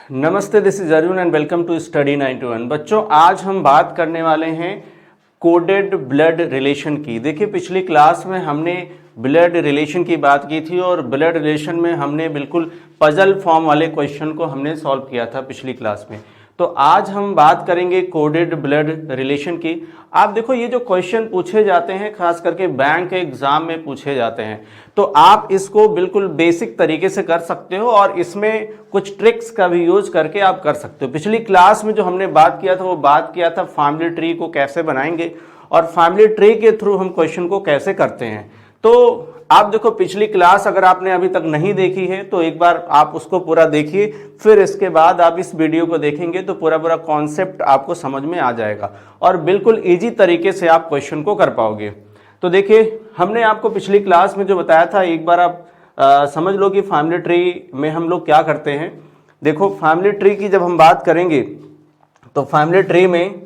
नमस्ते, this is Arun and welcome to study 9 बच्चों, आज हम बात करने वाले हैं कोडेड ब्लड रिलेशन की। देखिए, पिछली क्लास में हमने ब्लड रिलेशन की बात की थी और ब्लड रिलेशन में हमने बिल्कुल पजल फॉर्म वाले क्वेश्चन को हमने सॉल्व किया था पिछली क्लास में। तो आज हम बात करेंगे कोडेड ब्लड रिलेशन की। आप देखो, ये जो क्वेश्चन पूछे जाते हैं खास करके बैंक एग्जाम में पूछे जाते हैं, तो आप इसको बिल्कुल बेसिक तरीके से कर सकते हो और इसमें कुछ ट्रिक्स का भी यूज करके आप कर सकते हो। पिछली क्लास में जो हमने बात किया था वो बात किया था फैमिली ट्री को कैसे बनाएंगे और फैमिली ट्री के थ्रू हम क्वेश्चन को कैसे करते हैं। तो आप देखो, पिछली क्लास अगर आपने अभी तक नहीं देखी है तो एक बार आप उसको पूरा देखिए, फिर इसके बाद आप इस वीडियो को देखेंगे तो पूरा कॉन्सेप्ट आपको समझ में आ जाएगा और बिल्कुल इजी तरीके से आप क्वेश्चन को कर पाओगे। तो देखिए, हमने आपको पिछली क्लास में जो बताया था एक बार आप समझ लो कि फैमिली ट्री में हम लोग क्या करते हैं। देखो, फैमिली ट्री की जब हम बात करेंगे तो फैमिली ट्री में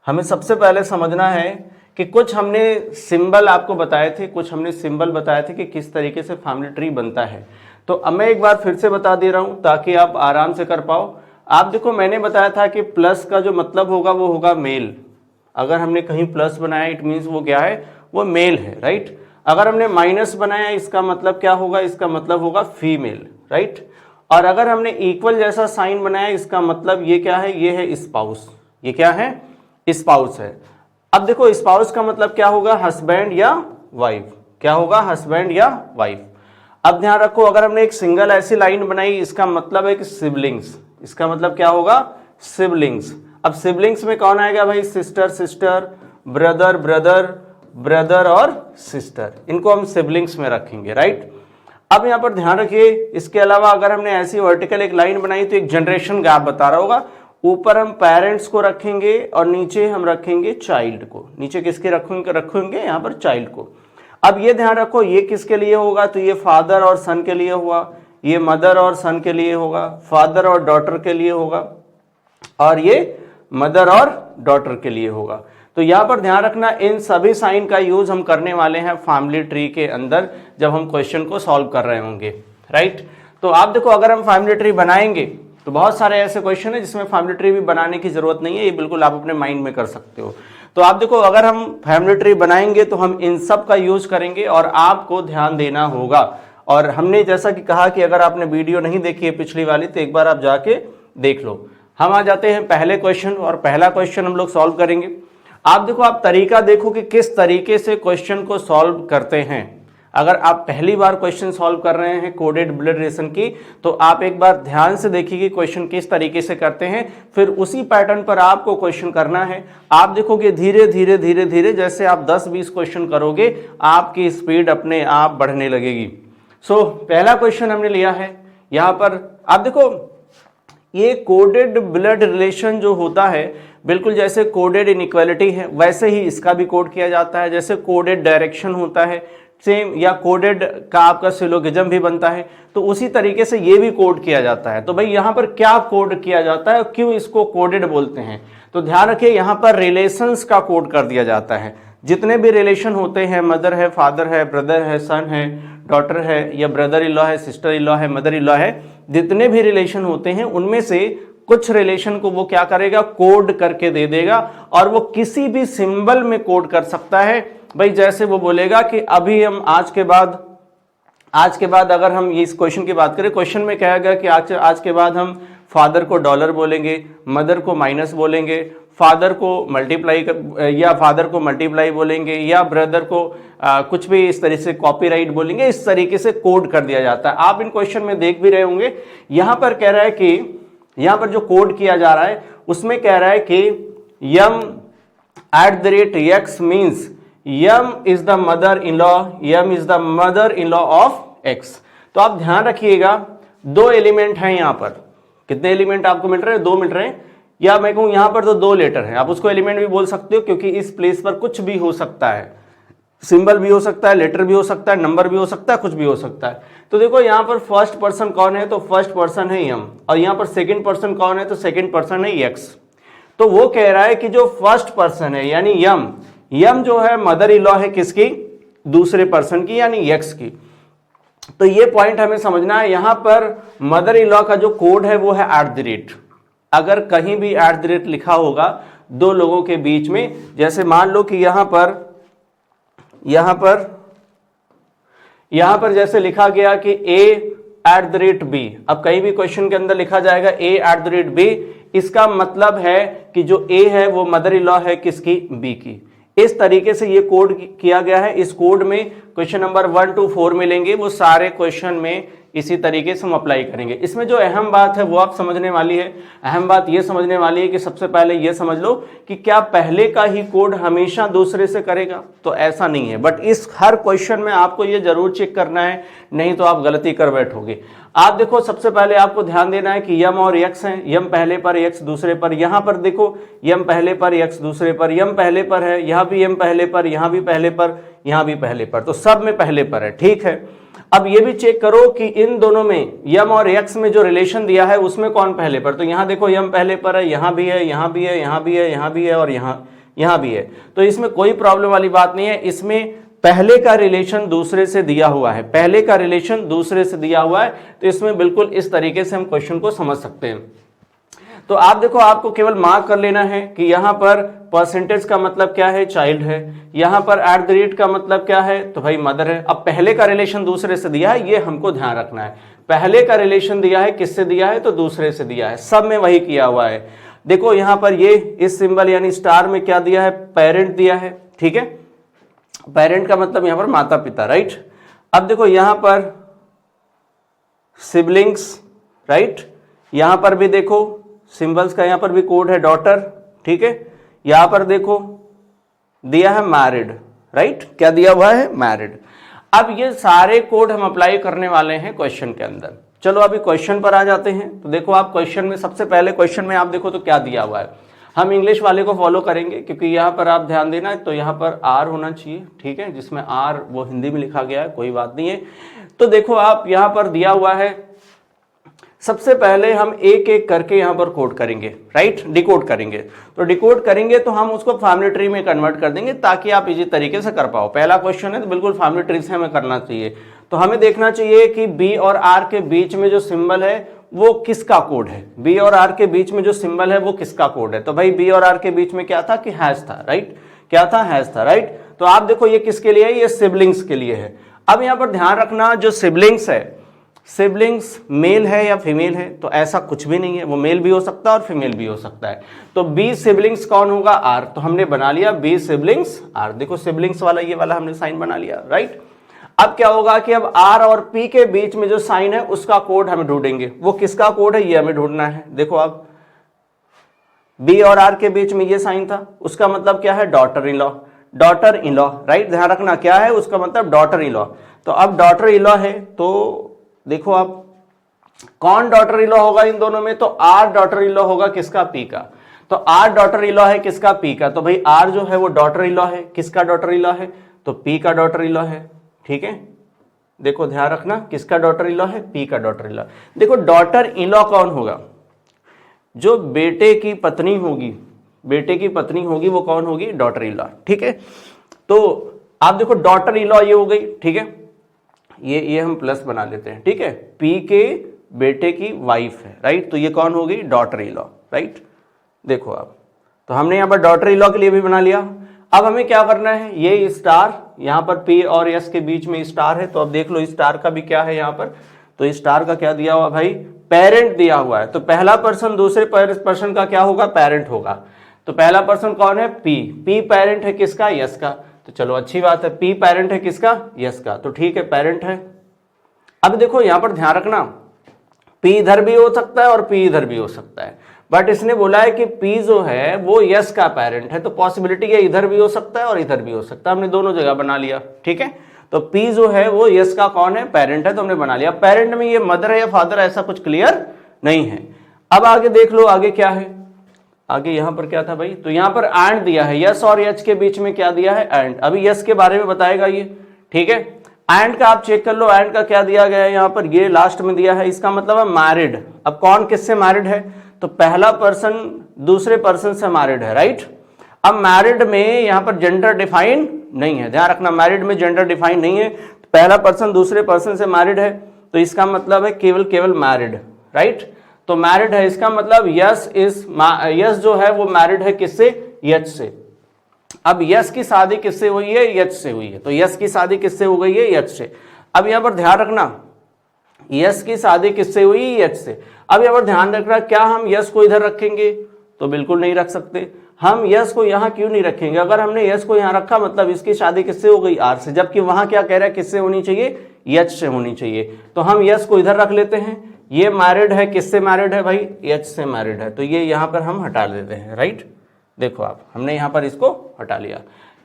हमें सबसे पहले समझना है कि कुछ हमने सिंबल आपको बताए थे, कुछ हमने सिंबल बताए थे कि किस तरीके से फैमिली ट्री बनता है। तो अब मैं एक बार फिर से बता दे रहा हूं ताकि आप आराम से कर पाओ। आप देखो, मैंने बताया था कि प्लस का जो मतलब होगा वो होगा मेल। अगर हमने कहीं प्लस बनाया इट मीन्स वो क्या है, वो मेल है, राइट। अगर हमने माइनस बनाया इसका मतलब क्या होगा, इसका मतलब होगा फीमेल, राइट। और अगर हमने इक्वल जैसा साइन बनाया इसका मतलब ये क्या है, ये है स्पाउस। ये क्या है, स्पाउस है। अब देखो, स्पाउस का मतलब क्या होगा, हस्बैंड या वाइफ। क्या होगा, हस्बैंड या वाइफ। अब ध्यान रखो, अगर हमने एक सिंगल ऐसी लाइन बनाई इसका मतलब है कि सिबलिंग्स। इसका मतलब क्या होगा, सिबलिंग्स। अब सिबलिंग्स में कौन आएगा भाई, sister sister, brother brother, brother और सिस्टर, इनको हम सिबलिंग्स में रखेंगे, राइट। अब यहां पर ध्यान रखिए, इसके अलावा अगर हमने ऐसी वर्टिकल एक लाइन बनाई तो एक जनरेशन गैप बता रहा होगा। ऊपर हम पेरेंट्स को रखेंगे और नीचे हम रखेंगे चाइल्ड को। नीचे किसके रखेंगे यहाँ पर, चाइल्ड को। अब ये ध्यान रखो, ये किसके लिए होगा, तो ये फादर और सन के लिए हुआ, ये मदर और सन के लिए होगा, फादर और डॉटर के लिए होगा, और ये मदर और डॉटर के लिए होगा। तो यहाँ पर ध्यान रखना, इन सभी साइन का यूज हम करने वाले हैं फैमिली ट्री के अंदर जब हम क्वेश्चन को सॉल्व कर रहे होंगे, राइट। तो आप देखो, अगर हम फैमिली ट्री बनाएंगे तो बहुत सारे ऐसे क्वेश्चन है जिसमें फैमिली ट्री भी बनाने की जरूरत नहीं है, ये बिल्कुल आप अपने माइंड में कर सकते हो। तो आप देखो, अगर हम फैमिली ट्री बनाएंगे तो हम इन सब का यूज करेंगे और आपको ध्यान देना होगा। और हमने जैसा कि कहा कि अगर आपने वीडियो नहीं देखी है पिछली वाली तो एक बार आप जाके देख लो। हम आ जाते हैं पहले क्वेश्चन और पहला क्वेश्चन हम लोग सॉल्व करेंगे। आप देखो, आप तरीका देखो कि किस तरीके से क्वेश्चन को सॉल्व करते हैं। अगर आप पहली बार क्वेश्चन सॉल्व कर रहे हैं कोडेड ब्लड रिलेशन की, तो आप एक बार ध्यान से देखिए कि क्वेश्चन किस तरीके से करते हैं, फिर उसी पैटर्न पर आपको क्वेश्चन करना है। आप देखोगे धीरे धीरे धीरे धीरे जैसे आप 10-20 क्वेश्चन करोगे आपकी स्पीड अपने आप बढ़ने लगेगी। सो पहला क्वेश्चन हमने लिया है यहाँ पर। आप देखो, ये कोडेड ब्लड रिलेशन जो होता है बिल्कुल जैसे कोडेड इनइक्वालिटी है वैसे ही इसका भी कोड किया जाता है। जैसे कोडेड डायरेक्शन होता है सेम, या कोडेड का आपका सिलोगिज्म भी बनता है, तो उसी तरीके से ये भी कोड किया जाता है। तो भाई यहाँ पर क्या कोड किया जाता है, क्यों इसको कोडेड बोलते हैं, तो ध्यान रखिए, यहाँ पर रिलेशंस का कोड कर दिया जाता है। जितने भी रिलेशन होते हैं, मदर है, फादर है, ब्रदर है, सन है, डॉटर है, या ब्रदर इन लॉ है, सिस्टर इन लॉ है, मदर इन लॉ है, जितने भी रिलेशन होते हैं उनमें से कुछ रिलेशन को वो क्या करेगा, कोड करके दे देगा। और वो किसी भी सिंबल में कोड कर सकता है। भाई जैसे वो बोलेगा कि अभी हम आज के बाद अगर हम इस क्वेश्चन की बात करें, क्वेश्चन में कहेगा कि आज के बाद हम फादर को डॉलर बोलेंगे, मदर को माइनस बोलेंगे, फादर को मल्टीप्लाई बोलेंगे, या ब्रदर को कुछ भी इस तरह से कॉपीराइट बोलेंगे। इस तरीके से कोड कर दिया जाता है। आप इन क्वेश्चन में देख भी रहे होंगे, यहां पर कह रहा है कि यहां पर जो कोड किया जा रहा है उसमें कह रहा है कि m@x means m is the mother in law, m is the mother in law of x। तो आप ध्यान रखिएगा, दो एलिमेंट हैं यहां पर। कितने एलिमेंट आपको मिल रहे हैं, दो मिल रहे हैं, या मैं कहूं यहां पर तो दो लेटर हैं। आप उसको एलिमेंट भी बोल सकते हो क्योंकि इस प्लेस पर कुछ भी हो सकता है, सिंबल भी हो सकता है, लेटर भी हो सकता है, नंबर भी हो सकता है, कुछ भी हो सकता है। तो देखो, यहाँ पर फर्स्ट पर्सन कौन है, तो फर्स्ट पर्सन है m, और यहाँ पर सेकंड पर्सन कौन है, तो सेकंड पर्सन है x। तो वो कह रहा है कि जो फर्स्ट पर्सन है यानी m जो है मदर इन लॉ है किसकी, दूसरे पर्सन की यानी x की। तो ये पॉइंट हमें समझना है। यहां पर मदर इन लॉ का जो कोड है वो है @। अगर कहीं भी @ लिखा होगा दो लोगों के बीच में, जैसे मान लो कि यहां पर जैसे लिखा गया कि A@B, अब कहीं भी क्वेश्चन के अंदर लिखा जाएगा A@B, इसका मतलब है कि जो A है वो मदर इन लॉ है किसकी, B की। इस तरीके से ये कोड किया गया है। इस कोड में क्वेश्चन नंबर 1 to 4 मिलेंगे, वो सारे क्वेश्चन में इसी तरीके से हम अप्लाई करेंगे। इसमें जो अहम बात है वो आप समझने वाली है। अहम बात ये समझने वाली है कि सबसे पहले ये समझ लो कि क्या पहले का ही कोड हमेशा दूसरे से करेगा, तो ऐसा नहीं है। बट इस हर क्वेश्चन में आपको ये जरूर चेक करना है, नहीं तो आप गलती कर बैठोगे। आप देखो, सबसे पहले आपको ध्यान देना है कि यम और यक्स हैं, यम पहले पर यक्स दूसरे पर। यहां पर देखो यम पहले पर यक्स दूसरे पर, यम पहले पर है, यहां भी यम पहले पर, यहां भी पहले पर, यहां भी पहले पर, तो सब में पहले पर है, ठीक है। अब ये भी चेक करो कि इन दोनों में यम और यक्स में जो रिलेशन दिया है उसमें कौन पहले पर, तो यहां देखो यम पहले पर है, यहां भी है, यहां भी है, यहां भी है, यहां भी है और यहां भी है। तो इसमें कोई प्रॉब्लम वाली बात नहीं है। इसमें पहले का रिलेशन दूसरे से दिया हुआ है, पहले का रिलेशन दूसरे से दिया हुआ है, तो इसमें बिल्कुल इस तरीके से हम क्वेश्चन को समझ सकते हैं। तो आप देखो, आपको केवल मार्क कर लेना है कि यहां पर परसेंटेज का मतलब क्या है, चाइल्ड है। यहां पर @ का मतलब क्या है, तो भाई मदर है। अब पहले का रिलेशन दूसरे से दिया है, ये हमको ध्यान रखना है। पहले का रिलेशन दिया है, किससे दिया है, तो दूसरे से दिया है। सब में वही किया हुआ है। देखो यहां पर ये इस सिंबल यानी स्टार में क्या दिया है, पेरेंट दिया है, ठीक है। पेरेंट का मतलब यहां पर माता पिता, राइट। अब देखो यहां पर सिबलिंग्स, राइट। यहां पर भी देखो सिंबल्स का यहां पर भी कोड है डॉटर, ठीक है। यहां पर देखो दिया है मैरिड, राइट। क्या दिया हुआ है, मैरिड। अब ये सारे कोड हम अप्लाई करने वाले हैं क्वेश्चन के अंदर। चलो अभी क्वेश्चन पर आ जाते हैं। तो देखो आप क्वेश्चन में, सबसे पहले क्वेश्चन में आप देखो तो क्या दिया हुआ है। हम इंग्लिश वाले को फॉलो करेंगे क्योंकि यहां पर आप ध्यान देना, तो यहां पर R होना चाहिए, ठीक है, जिसमें R वो हिंदी में लिखा गया है, कोई बात नहीं है। तो देखो आप यहां पर दिया हुआ है, सबसे पहले हम एक एक करके यहां पर कोड करेंगे, राइट, डिकोड करेंगे। तो डिकोड करेंगे तो हम उसको फैमिली ट्री में कन्वर्ट कर देंगे ताकि आप इजी तरीके से कर पाओ। पहला क्वेश्चन है तो बिल्कुल फैमिली ट्री से हमें करना चाहिए। तो हमें देखना चाहिए कि B और R के बीच में जो सिंबल है वो किसका कोड है। B और R के बीच में जो सिंबल है वो किसका कोड है, तो भाई B और R के बीच में क्या था कि हैश था, राइट। क्या था, हैश था, राइट। तो आप देखो ये किसके लिए है, ये सिबलिंग्स के लिए है। अब यहां पर ध्यान रखना, जो सिबलिंग्स है, सिबलिंग्स मेल है या फीमेल है, तो ऐसा कुछ भी नहीं है, वो मेल भी हो सकता है और फीमेल भी हो सकता है। तो B सिबलिंग्स कौन होगा, R। तो हमने बना लिया B सिबलिंग्स R। देखो सिबलिंग्स वाला ये वाला हमने साइन बना लिया, राइट। अब क्या होगा कि अब R और P के बीच में जो साइन है उसका कोड हम ढूंढेंगे। वो किसका कोड है, ये हमें ढूंढना है। देखो आप B और R के बीच में ये साइन था, उसका मतलब क्या है, daughter in law, daughter in law, right. ध्यान रखना क्या है, उसका मतलब डॉटर इन लॉ। तो अब डॉटर इन लॉ है, तो देखो आप कौन डॉटर इन लॉ होगा इन दोनों में, तो R डॉटर इन लॉ होगा किसका, P का। तो R डॉटर इन लॉ है किसका, P का। तो भाई R जो है वो डॉटर इन लॉ है, किसका डॉटर इन लॉ है, तो P का डॉटर इन लॉ है, ठीक है। देखो ध्यान रखना किसका डॉटर इन लॉ है, P का डॉटर इन लॉ। देखो डॉटर इन लॉ कौन होगा, जो बेटे की पत्नी होगी, बेटे की पत्नी होगी वो कौन होगी, डॉटर इन लॉ, ठीक है। तो आप देखो डॉटर इन लॉ ये हो गई, ठीक है। ये हम प्लस बना लेते हैं, ठीक है। P के बेटे की वाइफ है, राइट। तो ये कौन होगी, डॉटर इन लॉ, राइट। देखो आप, तो हमने यहाँ पर डॉटर इन लॉ के लिए भी बना लिया। अब हमें क्या करना है, ये स्टार यहाँ पर P और S के बीच में स्टार है, तो अब देख लो स्टार का भी क्या है यहाँ पर, तो स्टार का क्या दिया हुआ भाई, पेरेंट दिया हुआ है। तो पहला पर्सन दूसरे पर्सन का क्या होगा, पेरेंट होगा। तो पहला पर्सन कौन है, P पेरेंट है किसका, यस का। तो चलो अच्छी बात है, P पेरेंट है किसका, यस का, तो ठीक है, पेरेंट है। अब देखो यहां पर ध्यान रखना, P इधर भी हो सकता है और P इधर भी हो सकता है, बट इसने बोला है कि P जो है वो यस का पेरेंट है, तो पॉसिबिलिटी है इधर भी हो सकता है और इधर भी हो सकता है। हमने दोनों जगह बना लिया, ठीक है। तो P जो है वो यस का कौन है, पेरेंट है, तो हमने बना लिया। पेरेंट में ये मदर है या फादर ऐसा कुछ क्लियर नहीं है। अब आगे देख लो, आगे क्या है, आगे यहां पर क्या था भाई, तो यहां पर एंड दिया है, यस और एच के बीच में क्या दिया है, एंड। अभी यस के बारे में बताएगा ये, ठीक है। एंड का आप चेक कर लो, एंड का क्या दिया गया है यहां पर, ये लास्ट में दिया है, इसका मतलब है मैरिड। अब कौन किससे मैरिड है, तो पहला पर्सन दूसरे पर्सन से मैरिड है, राइट। अब मैरिड में यहां पर जेंडर डिफाइन नहीं है, ध्यान रखना, मैरिड में जेंडर डिफाइन नहीं है। पहला पर्सन दूसरे पर्सन से मैरिड है तो इसका मतलब है केवल केवल मैरिड, राइट। तो मैरिड है इसका मतलब यस जो है वो मैरिड है किससे, यच से। अब यस की शादी किससे हुई है, यच से हुई है, तो यस की शादी किससे हो गई है, यच से। अब यहां पर ध्यान रखना यस की शादी किससे हुई, यच से। अब यहां पर ध्यान रखना क्या हम यस को इधर रखेंगे, तो बिल्कुल नहीं रख सकते। हम यस को यहां क्यों नहीं रखेंगे, अगर हमने यस को यहां रखा मतलब इसकी शादी किससे हो गई, आर से, जबकि वहां क्या कह रहा है किससे होनी चाहिए, यच से होनी चाहिए। तो हम यस को इधर रख लेते हैं, ये मैरिड है, किससे मैरिड है भाई, यच से मैरिड है, तो ये यहां पर हम हटा देते हैं, राइट। देखो आप हमने यहां पर इसको हटा लिया,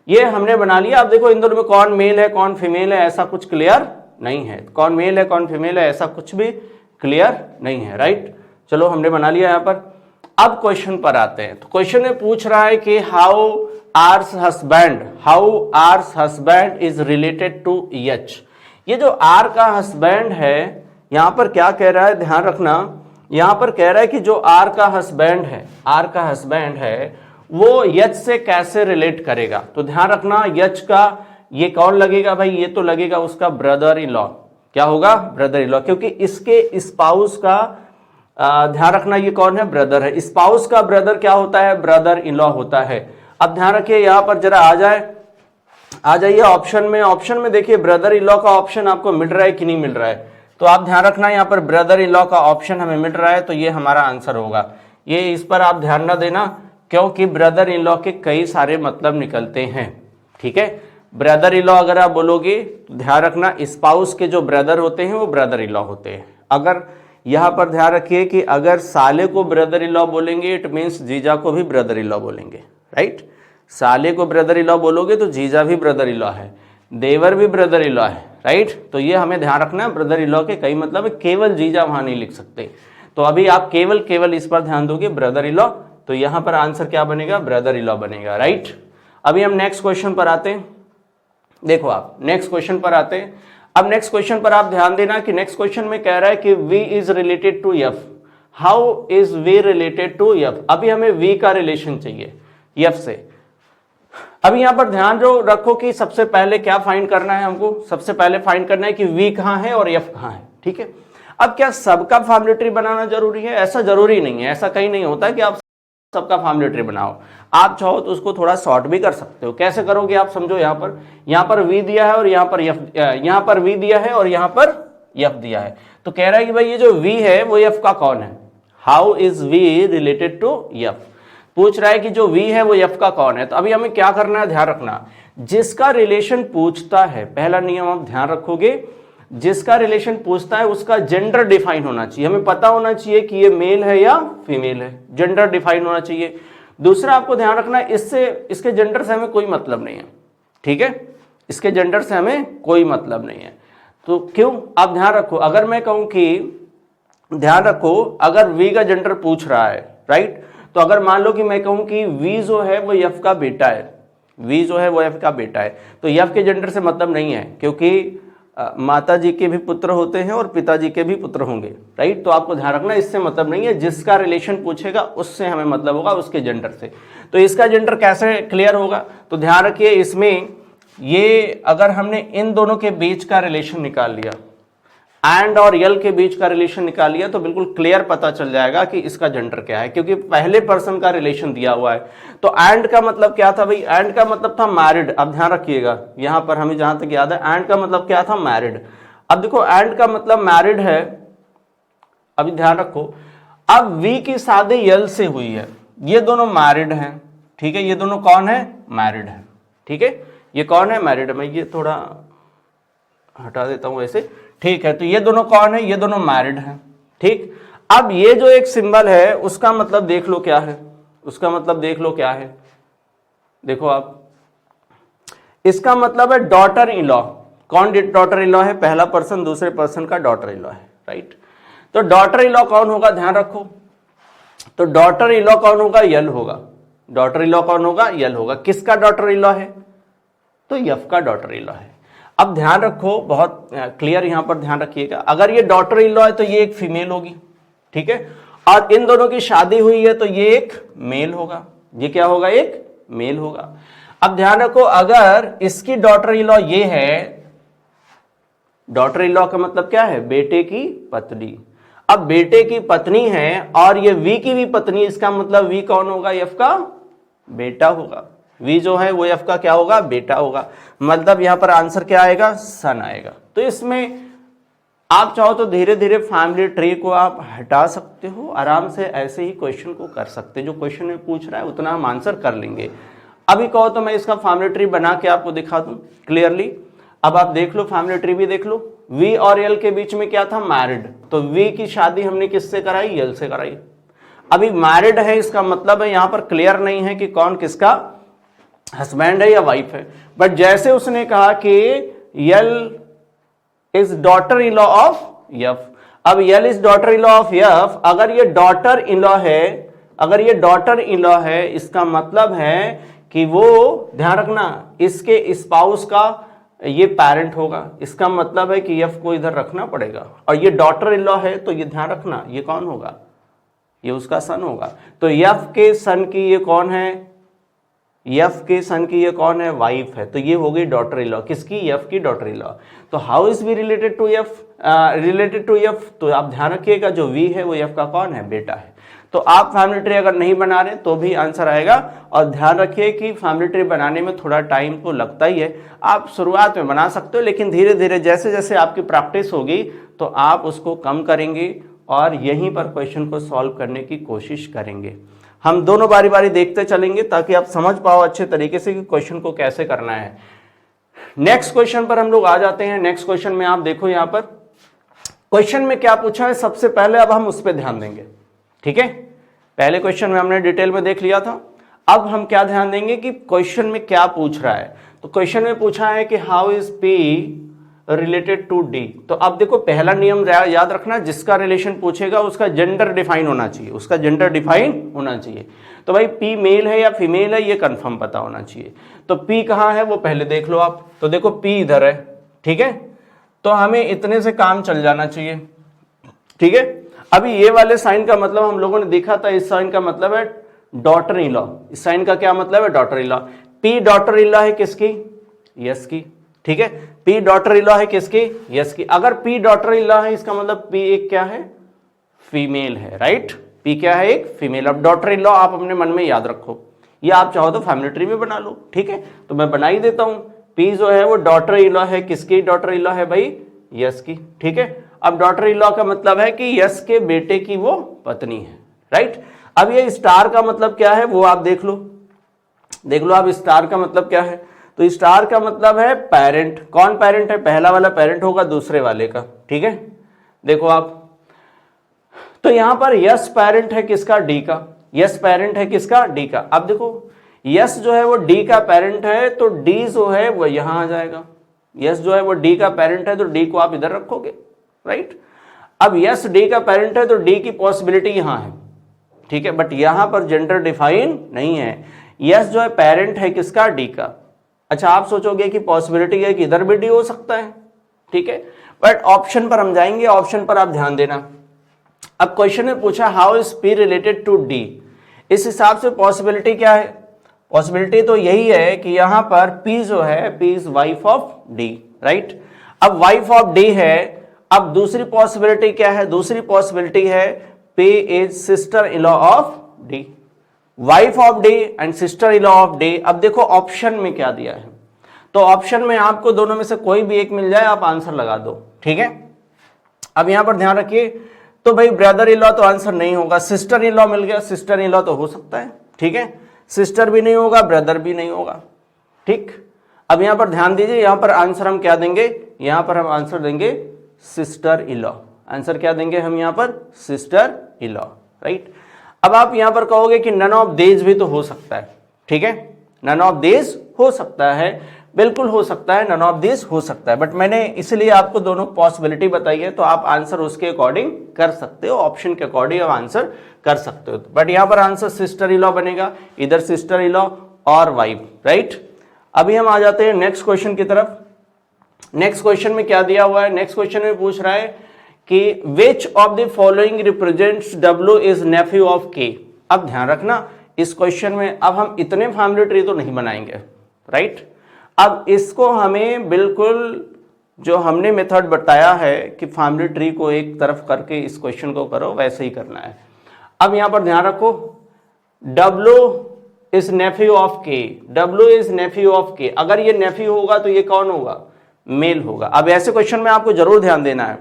ये हमने बना लिया। अब देखो इन दोनों में कौन मेल है कौन फीमेल है ऐसा कुछ क्लियर नहीं है, कौन मेल है कौन फीमेल है ऐसा कुछ भी क्लियर नहीं है, राइट। चलो हमने बना लिया यहां पर। अब क्वेश्चन पर आते हैं, तो क्वेश्चन में पूछ रहा है कि how R's husband is related to H. ये जो आर का हस्बैंड है यहां पर क्या कह रहा है, ध्यान रखना, यहां पर कह रहा है कि जो आर का हस्बैंड है वो यच से कैसे रिलेट करेगा। तो ध्यान रखना यच का ये कौन लगेगा भाई, ये तो लगेगा उसका ब्रदर इन लॉ। क्या होगा, ब्रदर इन लॉ, क्योंकि इसके स्पाउस का ध्यान रखना ये कौन है, ब्रदर है। स्पाउस का ब्रदर क्या होता है, ब्रदर इन लॉ होता है। अब ध्यान रखिए यहां पर जरा आ जाइए ऑप्शन में देखिए ब्रदर इन लॉ का ऑप्शन आपको मिल रहा है कि नहीं मिल रहा है। तो आप ध्यान रखना यहाँ पर ब्रदर इन लॉ का ऑप्शन हमें मिल रहा है, तो ये हमारा आंसर होगा। ये इस पर आप ध्यान न देना क्योंकि ब्रदर इन लॉ के कई सारे मतलब निकलते हैं, ठीक है। ब्रदर इन लॉ अगर आप बोलोगे तो ध्यान रखना स्पाउस के जो ब्रदर होते हैं वो ब्रदर इन लॉ होते हैं। अगर यहां पर ध्यान रखिए कि अगर साले को ब्रदर इन लॉ बोलेंगे इट मीन्स जीजा को भी ब्रदर इन लॉ बोलेंगे, राइट। साले को ब्रदर इन लॉ बोलोगे तो जीजा भी ब्रदर इन लॉ है, देवर भी ब्रदर इन लॉ है, राइट। तो ये हमें ध्यान रखना है, ब्रदर इन लॉ के कई मतलब है, केवल जीजा वहां नहीं लिख सकते। तो अभी आप केवल इस पर ध्यान दोगे ब्रदर इन लॉ, तो यहां पर आंसर क्या बनेगा, ब्रदर इन लॉ बनेगा, राइट। अभी हम नेक्स्ट क्वेश्चन पर आते हैं। देखो आप नेक्स्ट क्वेश्चन पर आते हैं। अब नेक्स्ट क्वेश्चन पर आप ध्यान देना कि नेक्स्ट क्वेश्चन में कह रहा है कि V is related to F। How is V related to F। अभी हमें V का रिलेशन चाहिए F से। अभी यहां पर ध्यान जो रखो कि सबसे पहले क्या फाइंड करना है हमको, सबसे पहले फाइंड करना है कि V कहां है और F कहां है, ठीक है। अब क्या सबका फैमिली ट्री बनाना जरूरी है, ऐसा जरूरी नहीं है, ऐसा कहीं नहीं होता कि आप सबका फैमिली ट्री बनाओ। आप चाहो तो उसको थोड़ा शॉर्ट भी कर सकते हो। कैसे करोगे आप समझो, यहां पर V दिया है और यहां पर V दिया है और यहां पर F दिया है। तो कह रहा है कि भाई ये जो V है वो F का कौन है, how is V related to F। पूछ रहा है कि जो V है वो F का कौन है। तो अभी हमें क्या करना है, ध्यान रखना जिसका रिलेशन पूछता है, पहला नियम आप ध्यान रखोगे, जिसका रिलेशन पूछता है उसका जेंडर डिफाइन होना चाहिए। हमें पता होना चाहिए कि ये मेल है या फीमेल है, जेंडर डिफाइन होना चाहिए। दूसरा आपको ध्यान रखना इसके जेंडर से हमें कोई मतलब नहीं है, ठीक है, इसके जेंडर से हमें कोई मतलब नहीं है। तो क्यों, आप ध्यान रखो, अगर मैं कहूं कि ध्यान रखो अगर V का जेंडर पूछ रहा है, राइट, तो अगर मान लो कि मैं कहूं कि V जो है वो F का बेटा है, V जो है वो F का बेटा है, तो F के जेंडर से मतलब नहीं है, क्योंकि माता जी के भी पुत्र होते हैं और पिताजी के भी पुत्र होंगे, राइट। तो आपको ध्यान रखना इससे मतलब नहीं है, जिसका रिलेशन पूछेगा उससे हमें मतलब होगा, उसके जेंडर से। तो इसका जेंडर कैसे क्लियर होगा, तो ध्यान रखिए इसमें ये अगर हमने इन दोनों के बीच का रिलेशन निकाल लिया, एंड और यल के बीच का रिलेशन निकाल लिया, तो बिल्कुल क्लियर पता चल जाएगा कि इसका जेंडर क्या है, क्योंकि पहले पर्सन का रिलेशन दिया हुआ है। तो एंड का मतलब क्या था भाई, एंड का मतलब था मैरिड। अब ध्यान रखिएगा यहां पर हमें जहां तक याद है एंड का मतलब क्या था, मैरिड। अब देखो एंड का मतलब मैरिड है, अभी ध्यान रखो। अब वी की शादी यल से हुई है, ये दोनों मैरिड हैं, ठीक है, ये दोनों कौन है, मैरिड है, ठीक है, ये कौन है, मैरिड है। मैं ये थोड़ा हटा देता हूं ऐसे, ठीक है। तो ये दोनों कौन है, ये दोनों मैरिड हैं, ठीक। अब ये जो एक सिंबल है उसका मतलब देख लो क्या है, उसका मतलब देख लो क्या है, देखो आप, इसका मतलब है डॉटर इन लॉ। कौन डॉटर इन लॉ है, पहला पर्सन दूसरे पर्सन का डॉटर इन लॉ है, राइट। तो डॉटर इन लॉ कौन होगा, ध्यान रखो, तो डॉटर इन लॉ कौन होगा, यल होगा। डॉटर इन लॉ कौन होगा, यल होगा। किसका डॉटर इन लॉ है, तो यफ का डॉटर इन लॉ है। अब ध्यान रखो, बहुत क्लियर यहां पर ध्यान रखिएगा, अगर ये डॉटर इन लॉ है तो ये एक फीमेल होगी, ठीक है, और इन दोनों की शादी हुई है तो ये एक मेल होगा, ये क्या होगा, एक मेल होगा। अब ध्यान रखो अगर इसकी डॉटर इन लॉ ये है डॉटर इन लॉ का मतलब क्या है, बेटे की पत्नी। अब बेटे की पत्नी है और ये वी की भी पत्नी, इसका मतलब वी कौन होगा, एफ का बेटा होगा। वी जो है वो एफ का क्या होगा, बेटा होगा। मतलब यहां पर आंसर क्या आएगा, सन आएगा। तो इसमें आप चाहो तो धीरे धीरे फैमिली ट्री को आप हटा सकते हो, आराम से ऐसे ही क्वेश्चन को कर सकते हो। जो क्वेश्चन में पूछ रहा है उतना हम आंसर कर लेंगे। अभी कहो तो मैं इसका फैमिली ट्री बना के आपको दिखा दूं क्लियरली। अब आप देख लो, फैमिली ट्री भी देख लो। वी और एल के बीच में क्या था, मैरिड। तो वी की शादी हमने किससे कराई, एल से कराई। अभी मैरिड है, इसका मतलब है यहां पर क्लियर नहीं है कि कौन किसका हस्बैंड है या वाइफ है। बट जैसे उसने कहा कि L is daughter in law of F, अब L is daughter in law of F, अगर ये डॉटर इन लॉ है, अगर ये डॉटर इन लॉ है, इसका मतलब है कि वो, ध्यान रखना, इसके स्पाउस का ये पेरेंट होगा। इसका मतलब है कि एफ को इधर रखना पड़ेगा। और ये डॉटर इन लॉ है तो ये ध्यान रखना, ये कौन होगा, ये उसका सन होगा। तो एफ के सन की ये कौन है, एफ के सन की ये कौन है, वाइफ है। तो ये हो गई डॉटर इन लॉ, किसकी, एफ की डॉटर इन लॉ। तो how is V related to F, related to F, तो आप ध्यान रखिएगा जो वी है वो एफ का कौन है, बेटा है। तो आप फैमिली ट्री अगर नहीं बना रहे तो भी आंसर आएगा। और ध्यान रखिए कि फैमिली ट्री बनाने में थोड़ा टाइम तो लगता ही है। आप शुरुआत में बना सकते हो, लेकिन धीरे धीरे जैसे जैसे आपकी प्रैक्टिस होगी तो आप उसको कम करेंगे और यहीं पर क्वेश्चन को सॉल्व करने की कोशिश करेंगे। हम दोनों बारी बारी देखते चलेंगे ताकि आप समझ पाओ अच्छे तरीके से कि क्वेश्चन को कैसे करना है। नेक्स्ट क्वेश्चन पर हम लोग आ जाते हैं। नेक्स्ट क्वेश्चन में आप देखो, यहां पर क्वेश्चन में क्या पूछा है सबसे पहले, अब हम उस पर ध्यान देंगे। ठीक है, पहले क्वेश्चन में हमने डिटेल में देख लिया था। अब हम क्या ध्यान देंगे कि क्वेश्चन में क्या पूछ रहा है। तो क्वेश्चन में पूछा है कि how is P related to D. तो अब देखो, पहला नियम याद रखना, जिसका रिलेशन पूछेगा उसका जेंडर डिफाइन होना चाहिए, उसका जेंडर डिफाइन होना चाहिए। तो भाई पी मेल है या फीमेल है ये कंफर्म पता होना चाहिए। तो पी कहाँ है वो पहले देख लो आप। तो देखो पी इधर है, ठीक है, तो हमें इतने से काम चल जाना चाहिए। ठीक है, अभी ये वाले साइन का मतलब हम लोगों ने देखा था, इस साइन का मतलब है डॉटर इन लॉ। इस साइन का क्या मतलब है, daughter in law. P daughter in law है किसकी, यस की। ठीक है, पी डॉटर इन लॉ है किसकी, यस की। अगर पी डॉटर इन लॉ है इसका मतलब पी एक क्या है, फीमेल है, राइट। पी क्या है, एक फीमेल। अब डॉटर इन लॉ आप अपने मन में याद रखो, ये आप चाहो तो फैमिली ट्री में बना लो। ठीक है, तो मैं बना ही देता हूं। पी जो है वो डॉटर इन लॉ है, किसकी डॉटर इन लॉ है भाई, यस की। ठीक है, अब डॉटर इन लॉ का मतलब है कि यस के बेटे की वो पत्नी है, राइट। अब ये स्टार का मतलब क्या है वो आप देख लो, देख लो आप स्टार का मतलब क्या है। तो स्टार का मतलब है पेरेंट। कौन पेरेंट है, पहला वाला पेरेंट होगा दूसरे वाले का। ठीक है, देखो आप, तो यहां पर यस पेरेंट है किसका, डी का। यस पेरेंट है किसका, डी का। अब देखो यस जो है वो डी का पेरेंट है, तो डी जो है वो यहां आ जाएगा। यस जो है वो डी का पेरेंट है तो डी को आप इधर रखोगे, राइट। अब यस डी का पेरेंट है तो डी की पॉसिबिलिटी यहां है, ठीक है, बट यहां पर जेंडर डिफाइन नहीं है। यस जो है पेरेंट है किसका, डी का। अच्छा, आप सोचोगे कि पॉसिबिलिटी है कि इधर भी डी हो सकता है, ठीक है, बट ऑप्शन पर हम जाएंगे, ऑप्शन पर आप ध्यान देना। अब क्वेश्चन में पूछा how is P related to D, इस हिसाब से पॉसिबिलिटी क्या है, पॉसिबिलिटी तो यही है कि यहां पर पी जो है, P is wife of D, right. अब वाइफ ऑफ डी है, अब दूसरी पॉसिबिलिटी क्या है, दूसरी पॉसिबिलिटी है P is sister in law of D, wife of D and sister in law of D. अब देखो ऑप्शन में क्या दिया है, तो ऑप्शन में आपको दोनों में से कोई भी एक मिल जाए आप आंसर लगा दो, ठीक है। अब यहां पर ध्यान रखिए, तो भाई ब्रदर इन लॉ तो आंसर नहीं होगा, सिस्टर इन लॉ मिल गया, सिस्टर इन लॉ तो हो सकता है, ठीक है, सिस्टर भी नहीं होगा, ब्रदर भी नहीं होगा, ठीक। अब यहां पर ध्यान दीजिए, यहां पर आंसर हम क्या देंगे, यहां पर हम आंसर देंगे सिस्टर इन लॉ। आंसर क्या देंगे हम यहां पर, सिस्टर इन लॉ, राइट। अब आप यहां पर कहोगे कि नन ऑफ देज भी तो हो सकता है, ठीक है, नन ऑफ देज हो सकता है, बिल्कुल हो सकता है, नन ऑफ दिस हो सकता है, बट मैंने इसलिए आपको दोनों पॉसिबिलिटी बताई है, तो आप आंसर उसके अकॉर्डिंग कर सकते हो, ऑप्शन के अकॉर्डिंग आप आंसर कर सकते हो। बट यहां पर आंसर सिस्टर इन लॉ बनेगा, इधर सिस्टर इन लॉ और वाइफ, राइट। अभी हम आ जाते हैं नेक्स्ट क्वेश्चन की तरफ। नेक्स्ट क्वेश्चन में क्या दिया हुआ है, नेक्स्ट क्वेश्चन में पूछ रहा है कि which of the following represents W is Neiphiu of के। अब ध्यान रखना इस क्वेश्चन में अब हम इतने फैमिली ट्री तो नहीं बनाएंगे, राइट। अब इसको हमें बिल्कुल जो हमने मेथड बताया है कि फैमिली ट्री को एक तरफ करके इस क्वेश्चन को करो, वैसे ही करना है। अब यहां पर ध्यान रखो, W is Neiphiu of K, W is Neiphiu of K। अगर ये नेफ्यू होगा तो ये कौन होगा? मेल होगा। अब ऐसे क्वेश्चन में आपको जरूर ध्यान देना है,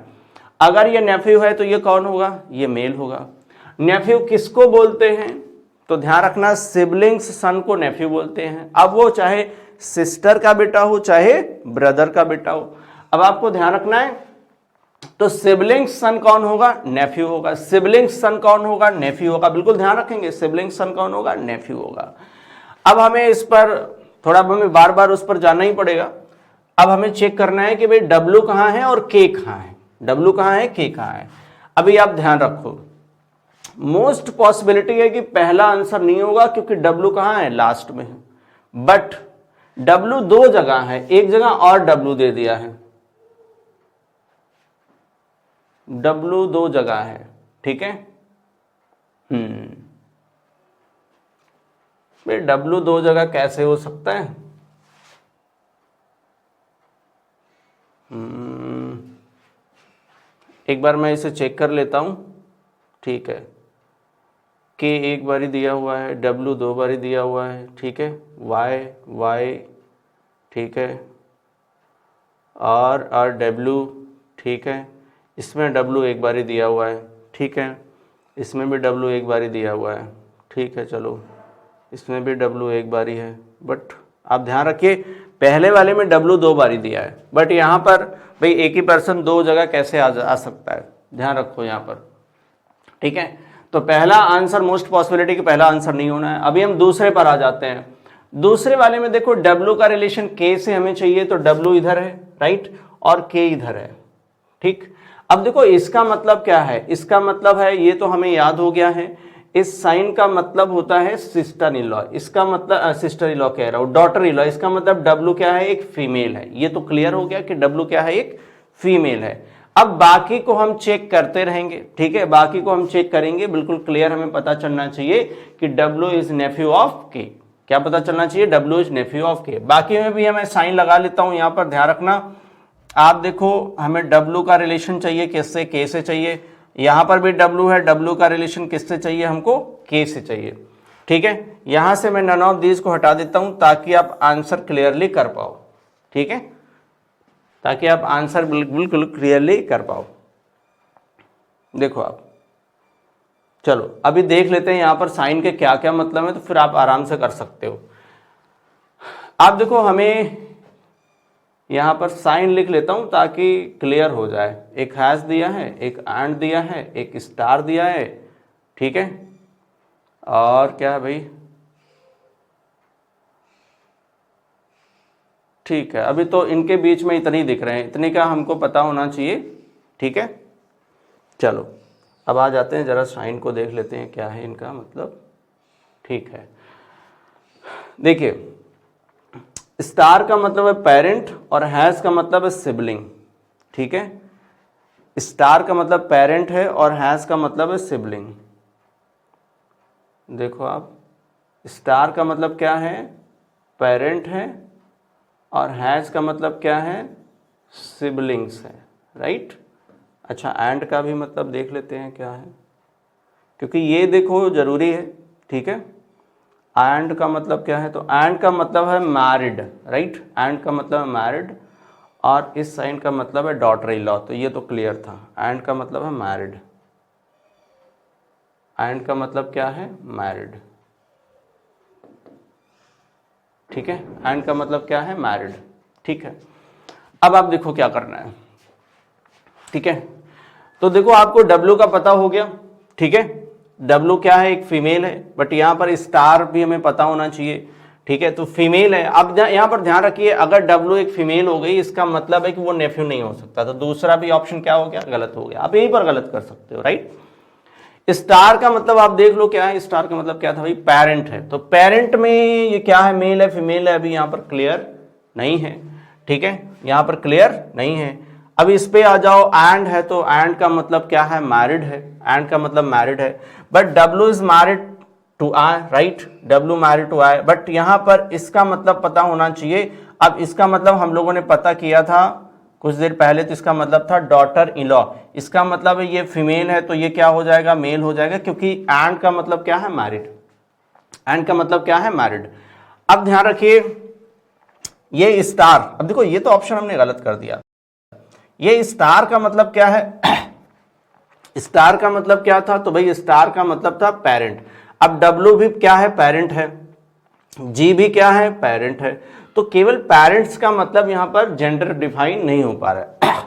अगर ये नेफ्यू है तो ये कौन होगा? ये मेल होगा। नेफ्यू किसको बोलते हैं? तो ध्यान रखना, सिबलिंग्स सन को नेफ्यू बोलते हैं। अब वो चाहे सिस्टर का बेटा हो चाहे ब्रदर का बेटा हो। अब आपको ध्यान रखना है, तो सिबलिंग्स सन कौन होगा? नेफ्यू होगा। सिबलिंग्स सन कौन होगा? नेफ्यू होगा। बिल्कुल ध्यान रखेंगे, सिबलिंग्स सन कौन होगा? नेफ्यू होगा। अब हमें इस पर थोड़ा, हमें बार बार उस पर जाना ही पड़ेगा। अब हमें चेक करना है कि भाई W कहां है और K कहां है। W कहां है, K कहां है। अभी आप ध्यान रखो, मोस्ट पॉसिबिलिटी है कि पहला आंसर नहीं होगा, क्योंकि W कहां है? लास्ट में है। बट W दो जगह है, एक जगह और W दे दिया है, W दो जगह है, ठीक है। भाई W दो जगह कैसे हो सकता है? एक बार मैं इसे चेक कर लेता हूं, ठीक है। K एक बारी दिया हुआ है, W दो बारी दिया हुआ है, ठीक है। Y, ठीक है, और W, ठीक है। इसमें W एक बारी दिया हुआ है, ठीक है। इसमें भी W एक बारी दिया हुआ है, ठीक है। चलो, इसमें भी W एक बारी है, बट आप ध्यान रखिए पहले वाले में W दो बारी दिया है, बट यहाँ पर भाई एक ही पर्सन दो जगह कैसे आ सकता है? ध्यान रखो यहाँ पर, ठीक है। तो पहला आंसर, मोस्ट पॉसिबिलिटी कि पहला आंसर नहीं होना है। अभी हम दूसरे पर आ जाते हैं। दूसरे वाले में देखो, W का रिलेशन K से हमें चाहिए, तो W इधर है, राइट, और K इधर है, ठीक। अब देखो इसका मतलब क्या है? इसका मतलब है, ये तो हमें याद हो गया है, इस साइन का मतलब होता है सिस्टर इन लॉ। इसका मतलब सिस्टर इन लॉ कह रहा हूं, डॉटर इन लॉ। इसका मतलब W क्या है? एक फीमेल है। ये तो क्लियर हो गया कि W क्या है? एक फीमेल है। अब बाकी को हम चेक करते रहेंगे, ठीक है, बाकी को हम चेक करेंगे। बिल्कुल क्लियर हमें पता चलना चाहिए कि W is Neiphiu of K। क्या पता चलना चाहिए? W is Neiphiu of K। बाकी में भी मैं साइन लगा लेता हूं, यहां पर ध्यान रखना। आप देखो, हमें W का रिलेशन चाहिए किससे? K से चाहिए। यहां पर भी W है, W का रिलेशन किससे चाहिए हमको? K से चाहिए, ठीक है। यहां से मैं नन ऑफ दीज को हटा देता हूं ताकि आप आंसर क्लियरली कर पाओ, ठीक है, ताकि आप आंसर बिल्कुल क्लियरली कर पाओ। देखो आप, चलो अभी देख लेते हैं यहां पर साइन के क्या क्या मतलब है, तो फिर आप आराम से कर सकते हो। आप देखो, हमें यहां पर साइन लिख लेता हूं ताकि क्लियर हो जाए। एक हैश दिया है, एक एंड दिया है, एक स्टार दिया है, ठीक है, और क्या है भाई, ठीक है। अभी तो इनके बीच में इतने ही दिख रहे हैं, इतने का हमको पता होना चाहिए, ठीक है। चलो अब आ जाते हैं, जरा साइन को देख लेते हैं क्या है इनका मतलब, ठीक है। देखिए, स्टार का मतलब है पेरेंट और हैश का मतलब है सिबलिंग, ठीक है। स्टार का मतलब पेरेंट है और हैश का मतलब है सिबलिंग। देखो आप, स्टार का मतलब क्या है? पेरेंट है, और हैश का मतलब क्या है? सिबलिंग्स है, राइट। अच्छा, एंड का भी मतलब देख लेते हैं क्या है, क्योंकि ये देखो जरूरी है, ठीक है। एंड का मतलब क्या है? तो एंड का मतलब है मैरिड, राइट, एंड का मतलब है मैरिड, और इस साइन का मतलब है डॉटर इन लॉ। तो ये तो क्लियर था, एंड का मतलब है मैरिड, एंड का मतलब क्या है? मैरिड, ठीक है, एंड का मतलब क्या है? मैरिड, ठीक है। अब आप देखो क्या करना है, ठीक है। तो देखो, आपको W का पता हो गया, ठीक है। W क्या है? एक फीमेल है, बट यहां पर स्टार भी हमें पता होना चाहिए, ठीक है। तो फीमेल है। अब यहां पर ध्यान रखिए, अगर W एक फीमेल हो गई, इसका मतलब है कि वो नेफ्यू नहीं हो सकता। तो दूसरा भी ऑप्शन क्या हो गया? गलत हो गया। आप यहीं पर गलत कर सकते हो, राइट। स्टार का मतलब आप देख लो क्या है, स्टार का मतलब क्या था भाई? पेरेंट है। तो पेरेंट में ये क्या है? मेल है, फीमेल है? अभी यहां पर क्लियर नहीं है, ठीक है, यहां पर क्लियर नहीं है। अब इस पे आ जाओ, एंड है, तो एंड का मतलब क्या है? मैरिड है, एंड का मतलब मैरिड है। But W is married to I, right, W married to I, but यहां पर इसका मतलब पता होना चाहिए। अब इसका मतलब हम लोगों ने पता किया था कुछ देर पहले तो इसका मतलब था डॉटर इन लॉ, इसका मतलब है ये फीमेल है तो ये क्या हो जाएगा, मेल हो जाएगा, क्योंकि एंड का मतलब क्या है, मैरिड। एंड का मतलब क्या है, मैरिड। अब ध्यान रखिए ये स्टार, अब देखो ये तो ऑप्शन हमने गलत कर दिया, ये स्टार का मतलब क्या है स्टार का मतलब क्या था, तो भाई स्टार का मतलब था पेरेंट। अब डब्ल्यू भी क्या है, पेरेंट है, जी भी क्या है, पेरेंट है, तो केवल पेरेंट्स का मतलब यहां पर जेंडर डिफाइन नहीं हो पा रहा है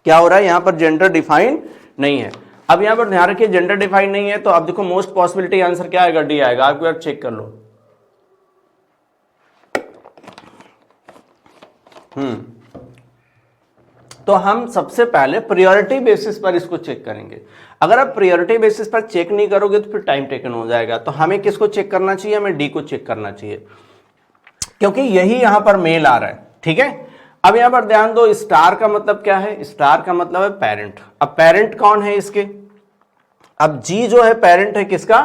क्या हो रहा है, यहां पर जेंडर डिफाइन नहीं है। अब यहां पर ध्यान रखिए जेंडर डिफाइन नहीं है, तो अब देखो मोस्ट पॉसिबिलिटी आंसर क्या आएगा, डी आएगा। आप एक बार चेक कर लो। तो हम सबसे पहले प्रायोरिटी बेसिस पर इसको चेक करेंगे। अगर आप प्रायोरिटी बेसिस पर चेक नहीं करोगे तो फिर टाइम टेकन हो जाएगा। तो हमें किसको चेक करना चाहिए, हमें डी को चेक करना चाहिए, क्योंकि यही यहां पर मेल आ रहा है। ठीक है, अब यहां पर ध्यान दो, स्टार का मतलब क्या है, स्टार का मतलब है पेरेंट। अब पेरेंट कौन है इसके, अब जी जो है पेरेंट है किसका,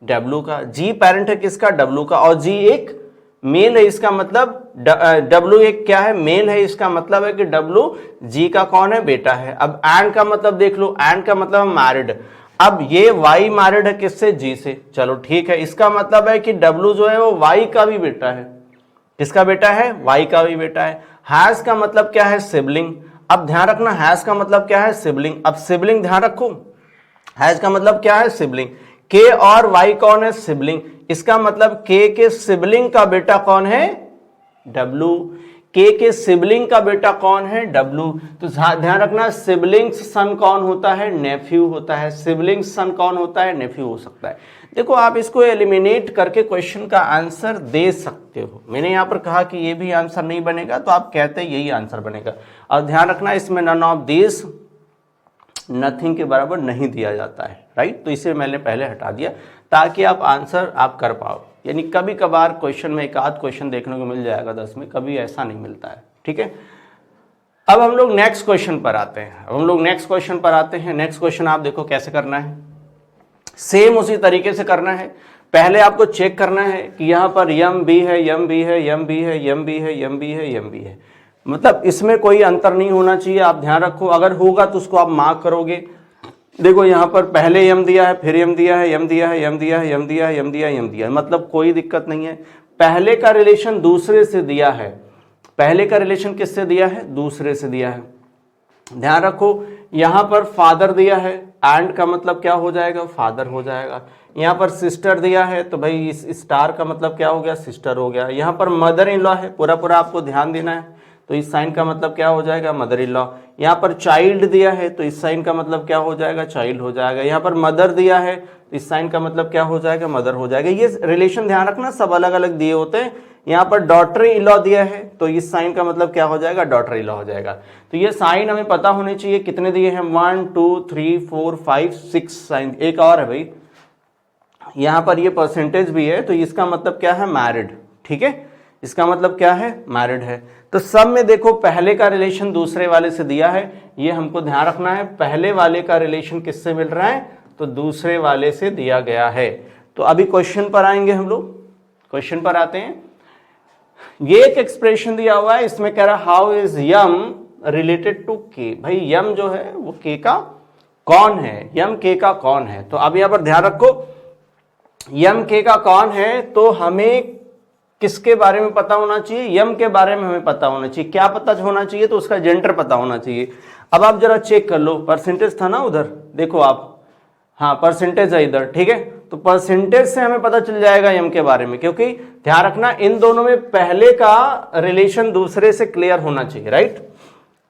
डब्ल्यू का, जी पेरेंट है किसका, डब्ल्यू का, और जी एक मेल है, इसका मतलब डब्ल्यू एक क्या है, मेल है, इसका मतलब है कि डब्ल्यू जी का कौन है, बेटा है। अब एंड का मतलब देख लो, एंड का मतलब मैरिड। अब ये वाई मैरिड है किससे, जी से, चलो ठीक है, इसका मतलब है कि डब्ल्यू जो है वो वाई का भी बेटा है, किसका बेटा है, वाई का भी बेटा है। हैज का मतलब क्या है, सिबलिंग। अब ध्यान रखना हैज का मतलब क्या है, सिबलिंग। अब सिबलिंग ध्यान रखो, हैज का मतलब क्या है, सिबलिंग। के और वाई कौन है, सिबलिंग, इसका मतलब के सिबलिंग का बेटा कौन है, डब्ल्यू। के सिबलिंग का बेटा कौन है, डब्ल्यू। तो ध्यान रखना सिबलिंग्स सन कौन होता है, नेफ्यू होता है। सिबलिंग्स सन कौन होता है, नेफ्यू हो सकता है। देखो आप इसको एलिमिनेट करके क्वेश्चन का आंसर दे सकते हो। मैंने यहां पर कहा कि ये भी आंसर नहीं बनेगा, तो आप कहते हैं यही आंसर बनेगा। और ध्यान रखना इसमें नन ऑफ दिस, नथिंग के बराबर नहीं दिया जाता है, राइट। तो इसे मैंने पहले हटा दिया ताकि आप आंसर आप कर पाओ। यानी कभी कभार क्वेश्चन में एक आध क्वेश्चन देखने को मिल जाएगा 10 में, कभी ऐसा नहीं मिलता है। ठीक है, अब हम लोग नेक्स्ट क्वेश्चन पर आते हैं। नेक्स्ट क्वेश्चन आप देखो कैसे करना है, सेम उसी तरीके से करना है। पहले आपको चेक करना है कि यहां पर यम बी है, यम बी है, यम बी है, यम बी है, यम बी है, यम बी है, मतलब इसमें कोई अंतर नहीं होना चाहिए। आप ध्यान रखो, अगर होगा तो उसको आप मार्क करोगे। देखो यहां पर पहले यम दिया है, फिर यम दिया है, यम दिया है, यम दिया है, यम दिया है, यम दिया है, यम दिया है, मतलब कोई दिक्कत नहीं है। पहले का रिलेशन दूसरे से दिया है, पहले का रिलेशन किससे दिया है, दूसरे से दिया है। ध्यान रखो यहां पर फादर दिया है, एंड का मतलब क्या हो जाएगा, फादर हो जाएगा। यहां पर सिस्टर दिया है तो भाई इस स्टार का मतलब क्या हो गया, सिस्टर हो गया। यहां पर मदर इन लॉ है, पूरा पूरा आपको ध्यान देना है, तो इस साइन का मतलब क्या हो जाएगा, मदर इन लॉ। यहाँ पर चाइल्ड दिया है तो इस साइन का मतलब क्या हो जाएगा, चाइल्ड हो जाएगा। यहाँ पर मदर दिया है तो इस साइन का मतलब क्या हो जाएगा, मदर हो जाएगा। ये रिलेशन ध्यान रखना सब अलग अलग दिए होते हैं। यहाँ पर डॉटर इन लॉ दिया है तो इस साइन का मतलब क्या हो जाएगा, डॉटर इन लॉ हो जाएगा। तो ये साइन हमें पता होने चाहिए, कितने दिए हैं, 1 2 3 4 5 6 साइन। एक और है भाई, यहाँ पर ये परसेंटेज भी है, तो इसका मतलब क्या है, मैरिड। ठीक है, इसका मतलब क्या है, मैरिड है। तो सब में देखो पहले का रिलेशन दूसरे वाले से दिया है, ये हमको ध्यान रखना है। पहले वाले का रिलेशन किससे मिल रहा है, तो दूसरे वाले से दिया गया है। तो अभी क्वेश्चन पर आएंगे हम लोग, क्वेश्चन पर आते हैं। ये एक एक्सप्रेशन दिया हुआ है, इसमें कह रहा है how is M related to K. भाई यम जो है वो के का कौन है, यम के का कौन है। तो अब यहां पर ध्यान रखो यम के का कौन है, तो हमें किसके बारे में पता होना चाहिए, यम के बारे में हमें पता होना चाहिए। क्या पता होना चाहिए, तो उसका जेंडर पता होना चाहिए। अब आप जरा चेक कर लो, परसेंटेज था ना उधर, देखो आप, हाँ परसेंटेज है इधर। ठीक है, तो परसेंटेज से हमें पता चल जाएगा यम के बारे में, क्योंकि ध्यान रखना इन दोनों में पहले का रिलेशन दूसरे से क्लियर होना चाहिए, राइट।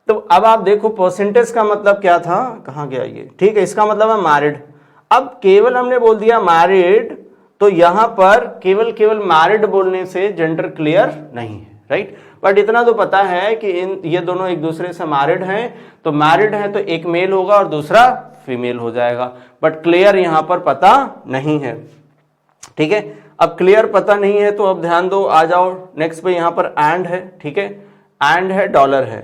तो अब आप देखो परसेंटेज का मतलब क्या था, कहां गया ये, ठीक है, इसका मतलब है मैरिड। अब केवल हमने बोल दिया मैरिड, तो यहां पर केवल मैरिड बोलने से जेंडर क्लियर नहीं है, राइट। बट इतना तो पता है कि ये दोनों एक दूसरे से मैरिड हैं, तो मैरिड है तो एक मेल होगा और दूसरा फीमेल हो जाएगा। बट क्लियर यहां पर पता नहीं है। ठीक है, अब क्लियर पता नहीं है तो अब ध्यान दो, आ जाओ नेक्स्ट पे। यहां पर एंड है, ठीक है, एंड है, डॉलर है,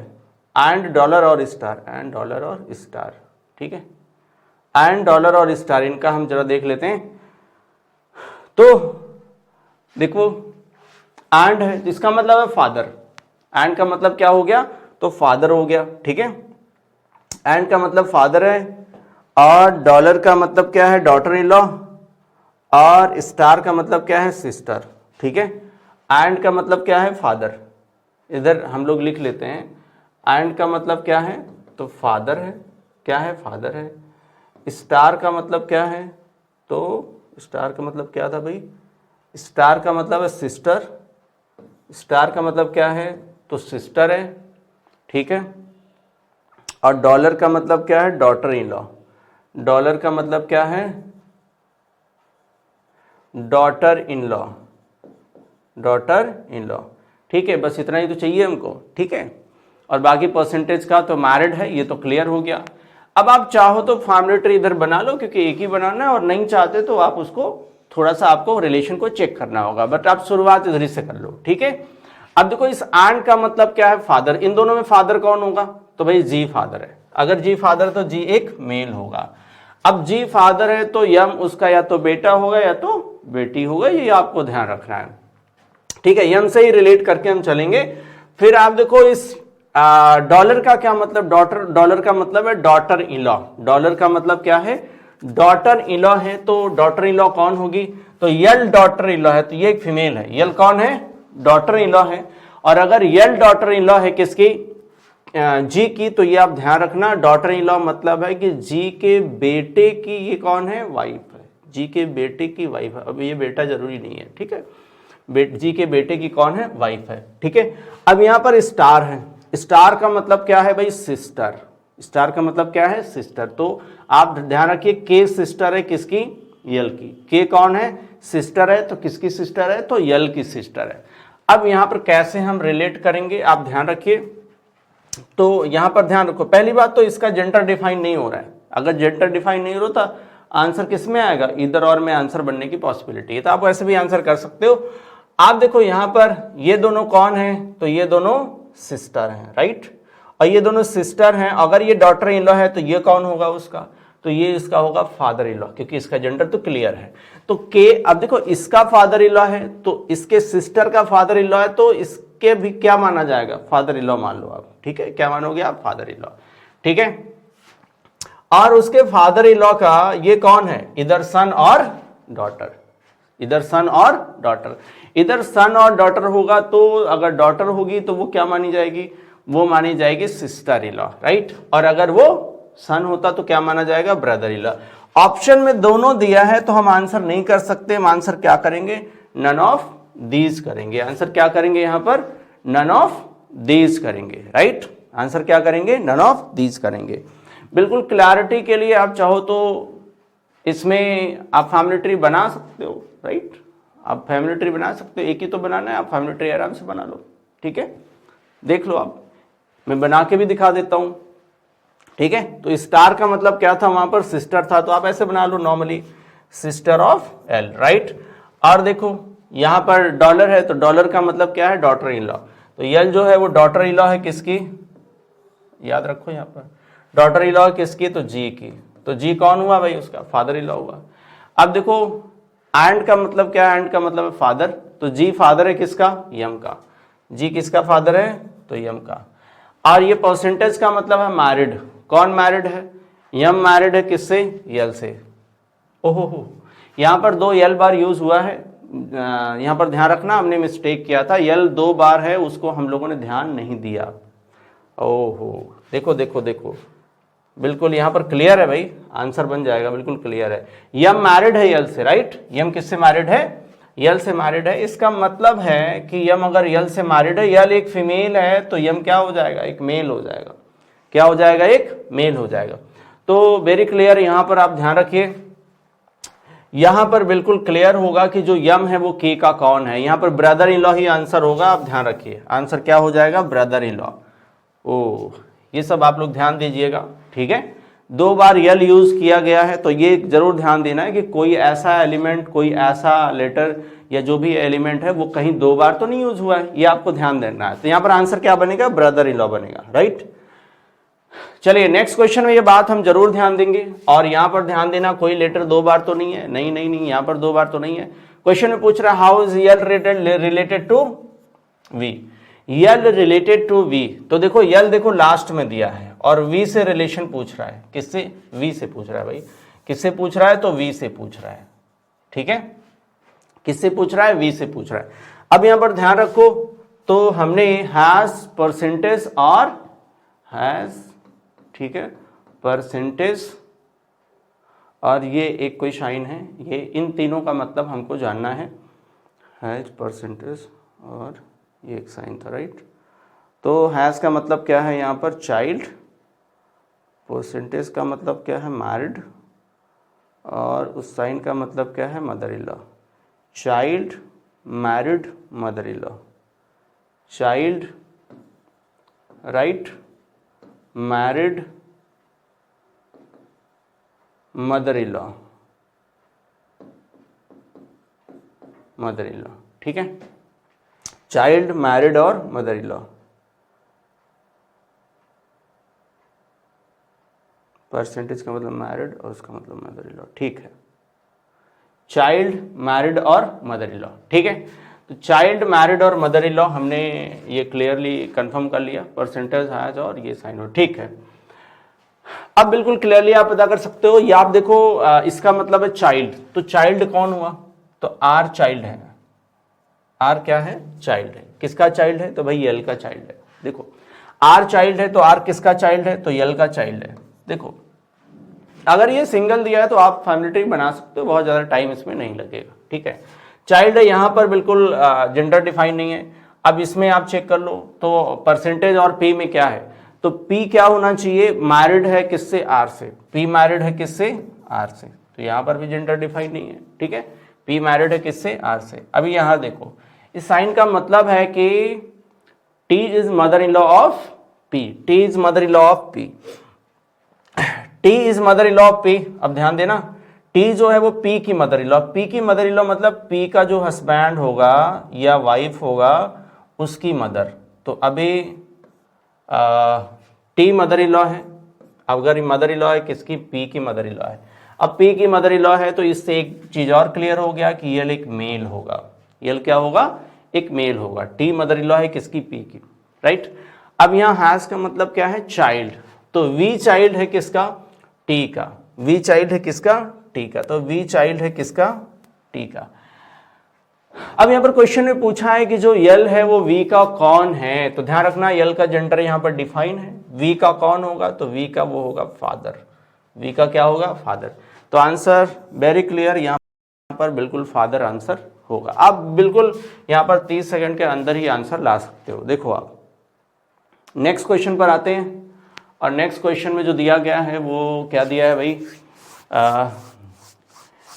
एंड डॉलर और स्टार, एंड डॉलर और स्टार। ठीक है, एंड डॉलर और स्टार, इनका हम जरा देख लेते हैं। तो देखो एंड है, इसका मतलब है फादर, एंड का मतलब क्या हो गया, तो फादर हो गया, ठीक है। एंड का मतलब फादर है, और डॉलर का मतलब क्या है, डॉटर इन लॉ, और स्टार का मतलब क्या है, सिस्टर, ठीक है। एंड का मतलब क्या है, फादर, इधर हम लोग लिख लेते हैं। एंड का मतलब क्या है, तो फादर है, क्या है, फादर है। स्टार का मतलब क्या है, तो स्टार का मतलब क्या था भाई, स्टार का मतलब है सिस्टर, स्टार का मतलब क्या है, तो सिस्टर है, ठीक है। और डॉलर का मतलब क्या है, डॉटर इन लॉ, डॉलर का मतलब क्या है, daughter in law, daughter in law, ठीक है। बस इतना ही तो चाहिए हमको, ठीक है। और बाकी परसेंटेज का तो मैरिड है, ये तो क्लियर हो गया। अब आप चाहो तो फैमिली ट्री इधर बना लो, क्योंकि एक ही बनाना है, और नहीं चाहते तो आप उसको थोड़ा सा आपको रिलेशन को चेक करना होगा, बट आप शुरुआत इधर से कर लो, ठीक है। अब देखो इस एंड का मतलब क्या है, फादर। इन दोनों में फादर कौन होगा, तो भाई जी फादर है। अगर जी फादर तो जी एक मेल होगा। अब जी फादर है तो यम उसका या तो बेटा होगा या तो बेटी होगा, ये आपको ध्यान रखना है, ठीक है। यम से ही रिलेट करके हम चलेंगे। फिर आप देखो इस डॉलर का क्या मतलब, डॉलर का मतलब है डॉटर इन लॉ। डॉलर का मतलब क्या है, डॉटर इन लॉ है, तो डॉटर इन लॉ कौन होगी, तो यल डॉटर इन लॉ है, तो ये एक फीमेल है। यल कौन है, डॉटर इन लॉ है। और अगर यल डॉटर इन लॉ है किसकी, जी की, तो ये आप ध्यान रखना, डॉटर इन लॉ मतलब है कि जी के बेटे की ये कौन है, वाइफ है, जी के बेटे की वाइफ है। अब ये बेटा जरूरी नहीं है, ठीक है, जी के बेटे की कौन है, वाइफ है, ठीक है। अब यहां पर स्टार है, स्टार का मतलब क्या है भाई, सिस्टर, स्टार का मतलब क्या है, सिस्टर। तो आप ध्यान रखिए के सिस्टर है किसकी, यल की। के कौन है, सिस्टर है, तो किसकी सिस्टर है, तो यल की सिस्टर है। अब यहां पर कैसे हम रिलेट करेंगे, आप ध्यान रखिए। तो यहां पर ध्यान रखो, पहली बात तो इसका जेंडर डिफाइन नहीं हो रहा है। अगर जेंडर डिफाइन नहीं हो रहा आंसर किस में आएगा, इधर और में आंसर बनने की पॉसिबिलिटी है, तो आप ऐसे भी आंसर कर सकते हो। आप देखो यहां पर ये दोनों कौन है, तो ये दोनों सिस्टर हैं, राइट। और ये दोनों सिस्टर हैं। अगर ये डॉटर इन लॉ है तो ये कौन होगा उसका, तो ये इसका होगा फादर इन लॉ, क्योंकि इसका जेंडर तो क्लियर है। तो के, अब देखो इसका फादर इन लॉ है, तो इसके सिस्टर का फादर इन लॉ है, तो इसके भी क्या माना जाएगा, फादर इन लॉ मान लो आप, ठीक है। क्या मानोगे आप, फादर इन लॉ, ठीक है। और उसके फादर इन लॉ का ये कौन है, इधर सन और डॉटर, इधर सन और डॉटर। इधर सन और डॉटर होगा, तो अगर डॉटर होगी तो वो क्या मानी जाएगी, वो मानी जाएगी सिस्टर इन लॉ, राइट। और अगर वो सन होता तो क्या माना जाएगा, ब्रदर इन लॉ। ऑप्शन में दोनों दिया है तो हम आंसर नहीं कर सकते, हम आंसर क्या करेंगे, नन ऑफ दीज करेंगे। आंसर क्या करेंगे यहां पर, नन ऑफ दीज करेंगे, राइट। आंसर क्या करेंगे, नन ऑफ दीज करेंगे। बिल्कुल क्लैरिटी के लिए आप चाहो तो इसमें आप फैमिली ट्री बना सकते हो, राइट। आप फैमिली ट्री बना सकते हो, एक ही तो बनाना है, आप फैमिली ट्री आराम से बना लो, ठीक है। देख लो आप, मैं बना के भी दिखा देता हूं, ठीक है। तो स्टार का मतलब क्या था, वहां पर सिस्टर था, तो आप ऐसे बना लो normally, sister of L, right. और देखो यहां पर डॉलर है, तो डॉलर का मतलब क्या है, डॉटर इन लॉ। तो एल जो है वो डॉटर इन लॉ है किसकी, याद रखो यहां पर डॉटर इन लॉ किसकी, तो जी की। तो जी कौन हुआ भाई, उसका फादर इन लॉ हुआ। अब देखो एंड का मतलब क्या है, एंड का मतलब है फादर, तो जी फादर है किसका, यम का। जी किसका फादर है, तो यम का। और ये परसेंटेज का मतलब है मैरिड, कौन मैरिड है, यम मैरिड है किससे, यल से। ओहो, यहां पर 2 यल बार यूज हुआ है, यहां पर ध्यान रखना, हमने मिस्टेक किया था, यल 2 बार है, उसको हम लोगों ने ध्यान नहीं दिया। ओहो, देखो देखो देखो, बिल्कुल यहां पर क्लियर है भाई, आंसर बन जाएगा, बिल्कुल क्लियर है। यम मैरिड है यल से, राइट। यम किससे मैरिड है, यल से मैरिड है। इसका मतलब है कि यम अगर यल से मैरिड है, यल एक फीमेल है, तो यम क्या हो जाएगा, एक मेल हो जाएगा। क्या हो जाएगा, एक मेल हो जाएगा। तो वेरी क्लियर, यहां पर आप ध्यान रखिए, यहां पर बिल्कुल क्लियर होगा कि जो यम है वो के का कौन है। यहां पर brother in law he answer होगा, आप ध्यान रखिए, आंसर क्या हो जाएगा, ब्रदर इन लॉ। ओ, ये सब आप लोग ध्यान दीजिएगा, ठीक है। 2 बार यल यूज किया गया है, तो ये जरूर ध्यान देना है कि कोई ऐसा एलिमेंट, कोई ऐसा लेटर या जो भी एलिमेंट है वो कहीं 2 बार तो नहीं यूज हुआ है, ये आपको ध्यान देना है। तो यहां पर आंसर क्या बनेगा, ब्रदर इन लॉ बनेगा, राइट। चलिए नेक्स्ट क्वेश्चन में ये बात हम जरूर ध्यान देंगे, और यहां पर ध्यान देना कोई लेटर 2 बार तो नहीं है, नहीं नहीं नहीं, यहां पर 2 बार तो नहीं है। क्वेश्चन में पूछ रहा है how is L related to V. L related to V, तो देखो यल देखो लास्ट में दिया है और वी से रिलेशन पूछ रहा है, किससे, वी से पूछ रहा है भाई, किससे पूछ रहा है, तो वी से पूछ रहा है, ठीक है, किससे पूछ रहा है, वी से पूछ रहा है। अब यहां पर ध्यान रखो, तो हमने हैज परसेंटेज और हैज, ठीक है, परसेंटेज और ये एक कोई साइन है, ये इन तीनों का मतलब हमको जानना है, हैज परसेंटेज और ये एक साइन था, राइट। तो हैज का मतलब क्या है यहाँ पर, चाइल्ड, परसेंटेज का मतलब क्या है, मैरिड, और उस साइन का मतलब क्या है, mother in law. Child married mother in law, child right married mother in law, mother in law, ठीक है, चाइल्ड मैरिड और मदर इन लॉ, परसेंटेज का मतलब मैरिड और उसका मतलब मदर इन लॉ, ठीक है, चाइल्ड मैरिड और मदर इन लॉ, ठीक है। तो चाइल्ड मैरिड और मदर इन लॉ हमने ये क्लियरली कंफर्म कर लिया, परसेंटेज हैज और ये साइन हो, ठीक है। अब बिल्कुल क्लियरली आप पता कर सकते हो, ये आप देखो इसका मतलब है चाइल्ड, तो चाइल्ड कौन हुआ, तो आर चाइल्ड है, आर क्या है, चाइल्ड है, किसका चाइल्ड है, तो भाई यल का चाइल्ड है। देखो आर चाइल्ड है तो आर किसका चाइल्ड है, तो यल का चाइल्ड है। देखो अगर ये सिंगल दिया है तो आप फैमिली ट्री बना सकते हो, बहुत ज़्यादा टाइम इसमें नहीं लगेगा, ठीक है। चाइल्ड है, यहाँ पर बिल्कुल जेंडर डिफाइन नहीं है। अब इसमें आप चेक कर लो, तो परसेंटेज और पी में क्या है, तो पी क्या होना चाहिए, मैरिड है किससे, आर से, पी मैरिड है किससे, आर से, तो यहाँ पर भी जेंडर डिफाइन नहीं है, ठीक है, पी मैरिड है किससे, आर से। अभी यहाँ देखो इस साइन का मतलब है कि T is mother in law of P, T is mother in law of P, T is mother in law of P. अब ध्यान देना, टी जो है वो पी की मदर इन लॉ, पी की मदर इन लॉ मतलब पी का जो हस्बैंड होगा या वाइफ होगा उसकी मदर। तो अभी टी मदर इन लॉ है, अगर मदर इन लॉ है किसकी, पी की मदर इन लॉ है। अब पी की मदर इन लॉ है तो इससे एक चीज और क्लियर हो गया कि यल एक मेल होगा, यल क्या होगा, एक मेल होगा। टी मदर इन लॉ है किसकी, पी की, राइट। अब यहाँ हैज का मतलब क्या है, चाइल्ड, तो वी चाइल्ड है किसका, टी का, वी चाइल्ड है किसका, टी का, तो वी चाइल्ड है किसका, टी का। अब यहां पर क्वेश्चन में पूछा है कि जो यल है वो वी का कौन है, तो ध्यान रखना यल का जेंडर यहां पर डिफाइन है, वी का कौन होगा, तो वी का वो होगा फादर, वी का क्या होगा, फादर। तो आंसर वेरी क्लियर, यहां पर बिल्कुल फादर आंसर होगा। आप बिल्कुल यहां पर 30 सेकंड के अंदर ही आंसर ला सकते हो। देखो आप नेक्स्ट क्वेश्चन पर आते हैं, और नेक्स्ट क्वेश्चन में जो दिया गया है वो क्या दिया है भाई,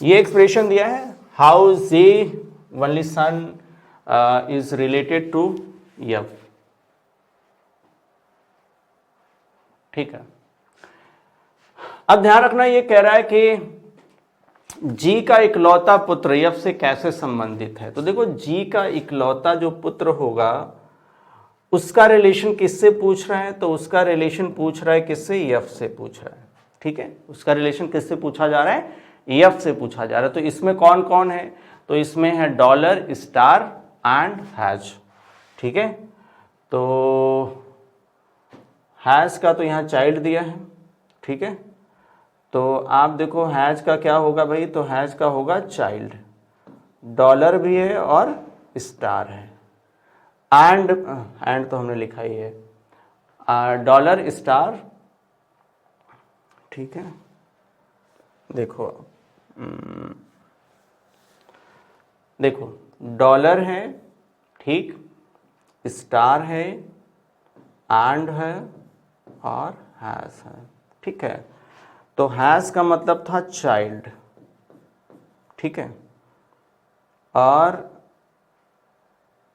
ये एक्सप्रेशन दिया है, how J only son is related to F, ठीक है। अब ध्यान रखना ये कह रहा है कि जी का इकलौता पुत्र एफ से कैसे संबंधित है। तो देखो जी का इकलौता जो पुत्र होगा उसका रिलेशन किससे पूछ रहा है, तो उसका रिलेशन पूछ रहा है किससे, एफ से पूछ रहा है, ठीक है, उसका रिलेशन किससे पूछा जा रहा है, एफ से पूछा जा रहा है। तो इसमें कौन कौन है, तो इसमें है डॉलर, स्टार एंड हैज, ठीक है। तो हैज का तो यहाँ चाइल्ड दिया है, ठीक है, तो आप देखो हैज का क्या होगा भाई, तो हैज का होगा चाइल्ड, डॉलर भी है और स्टार है, एंड तो हमने लिखा ही है, डॉलर स्टार, ठीक है। देखो देखो डॉलर है, ठीक, स्टार है, एंड है और हैज है, ठीक है। तो हैज का मतलब था चाइल्ड, ठीक है, और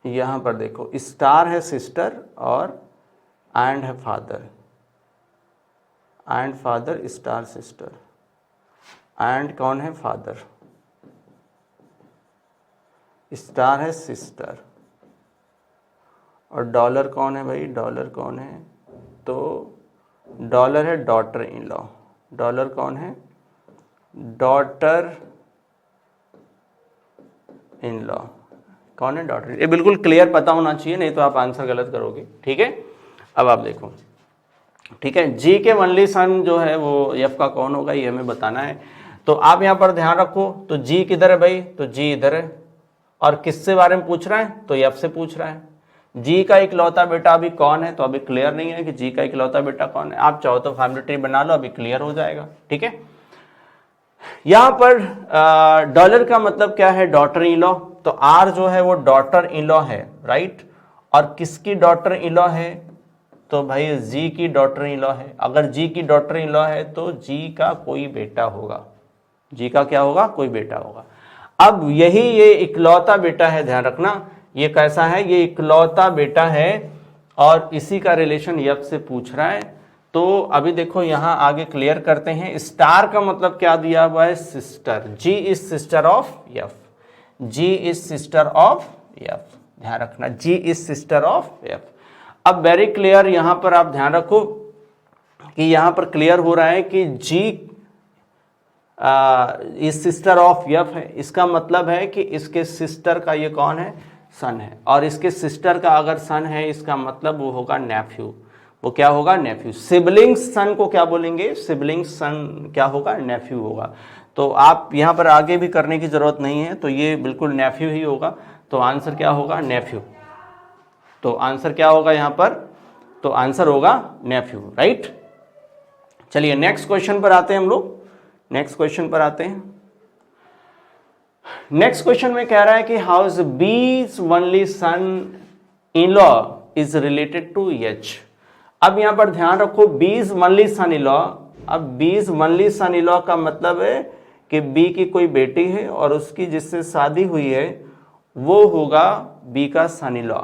यहां पर देखो स्टार है सिस्टर और एंड है father, and father star sister, and कौन है, फादर, स्टार है सिस्टर, और डॉलर कौन है भाई, डॉलर कौन है, तो डॉलर है डॉटर इन लॉ, डॉलर कौन है, डॉटर इन लॉ, कौन है डॉटर, ये बिल्कुल क्लियर पता होना चाहिए, नहीं तो आप आंसर गलत करोगे। ठीक है, अब आप देखो, ठीक है, जी के ओनली सन जो है वो एफ का कौन होगा ये हमें बताना है। तो आप यहाँ पर ध्यान रखो, तो जी किधर है भाई, तो जी इधर है, और किससे बारे में पूछ रहा है, तो एफ से पूछ रहा है। जी का इकलौता बेटा अभी कौन है, तो अभी क्लियर नहीं है कि जी का इकलौता बेटा कौन है। आप चाहो तो फैमिली ट्री बना लो, अभी क्लियर हो जाएगा। ठीक है, यहां पर डॉलर का मतलब क्या है, डॉटर इन लॉ, तो आर जो है वो डॉटर इन लॉ है, राइट। और किसकी डॉटर इन लॉ है, तो भाई जी की डॉटर इन लॉ है। अगर जी की डॉटर इन लॉ है तो जी का कोई बेटा होगा, जी का क्या होगा, कोई बेटा होगा। अब यही ये इकलौता बेटा है, ध्यान रखना, ये कैसा है, ये इकलौता बेटा है, और इसी का रिलेशन एफ से पूछ रहा है। तो अभी देखो यहां आगे क्लियर करते हैं। स्टार का मतलब क्या दिया हुआ है, sister, G is sister of F, G is sister of F, ध्यान रखना, G is sister of F. अब वेरी क्लियर यहां पर आप ध्यान रखो कि यहां पर क्लियर हो रहा है कि जी इज सिस्टर ऑफ एफ है, इसका मतलब है कि इसके सिस्टर का ये कौन है, सन है, और इसके सिस्टर का अगर सन है इसका मतलब वो होगा नेफ्यू, वो क्या होगा, नेफ्यू। सिबलिंग्स सन को क्या बोलेंगे, सिबलिंग्स सन क्या होगा, नेफ्यू होगा। तो आप यहां पर आगे भी करने की जरूरत नहीं है, तो ये बिल्कुल नेफ्यू ही होगा। तो आंसर क्या होगा, नेफ्यू। तो आंसर क्या होगा यहां पर, तो आंसर होगा नेफ्यू, राइट। चलिए नेक्स्ट क्वेश्चन पर आते हैं हम लोग, नेक्स्ट क्वेश्चन पर आते हैं। नेक्स्ट क्वेश्चन में कह रहा है कि how is B's only son in law is related to H. अब यहां पर ध्यान रखो, बीज ओनली सन इन लॉ, अब बीज ओनली सन इन लॉ का मतलब है कि बी की कोई बेटी है और उसकी जिससे शादी हुई है वो होगा बी का सन इन लॉ,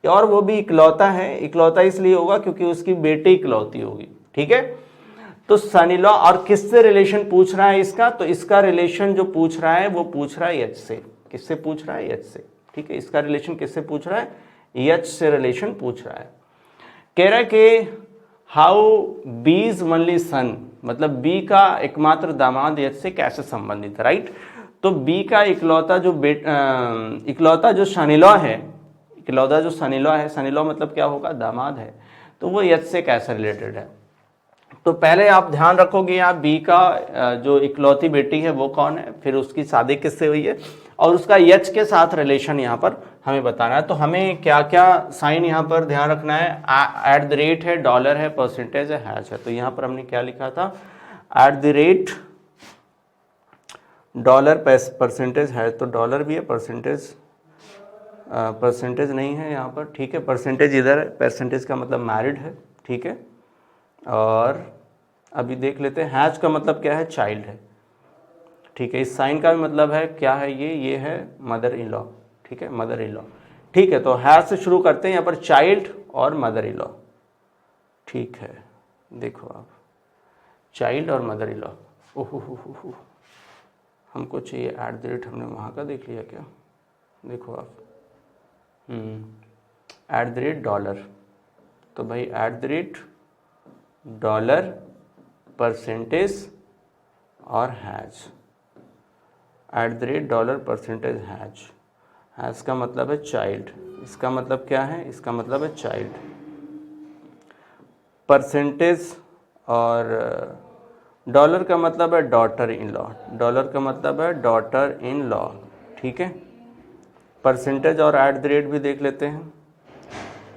और वो भी इकलौता है। इकलौता इसलिए होगा क्योंकि उसकी बेटी इकलौती होगी। ठीक है, तो सन इन लॉ, और किससे रिलेशन पूछ रहा है इसका, तो इसका रिलेशन जो पूछ रहा है वो पूछ रहा है एच से। किससे पूछ रहा है, एच से। ठीक है, इसका रिलेशन किससे पूछ रहा है, एच से रिलेशन पूछ रहा है। कह रहा है कि हाउ बीज ओनली सन, मतलब बी का एकमात्र दामाद एच से कैसे संबंधित है, राइट। तो बी का इकलौता जो इकलौता जो सन इन लॉ है, इकलौता जो सन इन लॉ है, सन इन लॉ मतलब क्या होगा, दामाद है, तो वो एच से कैसे रिलेटेड है। तो पहले आप ध्यान रखोगे यहाँ बी का जो इकलौती बेटी है वो कौन है, फिर उसकी शादी किससे हुई है, और उसका एच के साथ रिलेशन यहाँ पर हमें बताना है। तो हमें क्या क्या साइन यहाँ पर ध्यान रखना है, एट द रेट है, डॉलर है, परसेंटेज है, हैश है। तो यहाँ पर हमने क्या लिखा था, eight the rate, dollar, percentage है, तो डॉलर भी है, परसेंटेज परसेंटेज नहीं है यहाँ पर। ठीक है, परसेंटेज इधर है, परसेंटेज का मतलब मैरिड है। ठीक है, और अभी देख लेते हैं हैच का मतलब क्या है, चाइल्ड है। ठीक है, इस साइन का भी मतलब है क्या है, ये है मदर इन लॉ। ठीक है, मदर इन लॉ। ठीक है, तो हैच से शुरू करते हैं, यहाँ पर चाइल्ड और मदर इन लॉ। ठीक है, देखो आप, चाइल्ड और मदर इन लॉ, ओहो हमको चाहिए एट द रेट, हमने वहाँ का देख लिया क्या, देखो आप, एट द रेट डॉलर, तो भाई at the rate dollar, percentage और hash, at the rate dollar, percentage, hash का मतलब है चाइल्ड, इसका मतलब क्या है, इसका मतलब है चाइल्ड। परसेंटेज और डॉलर का मतलब है डॉटर इन लॉ, डॉलर का मतलब है डॉटर इन लॉ। ठीक है, परसेंटेज और एट द रेट भी देख लेते हैं,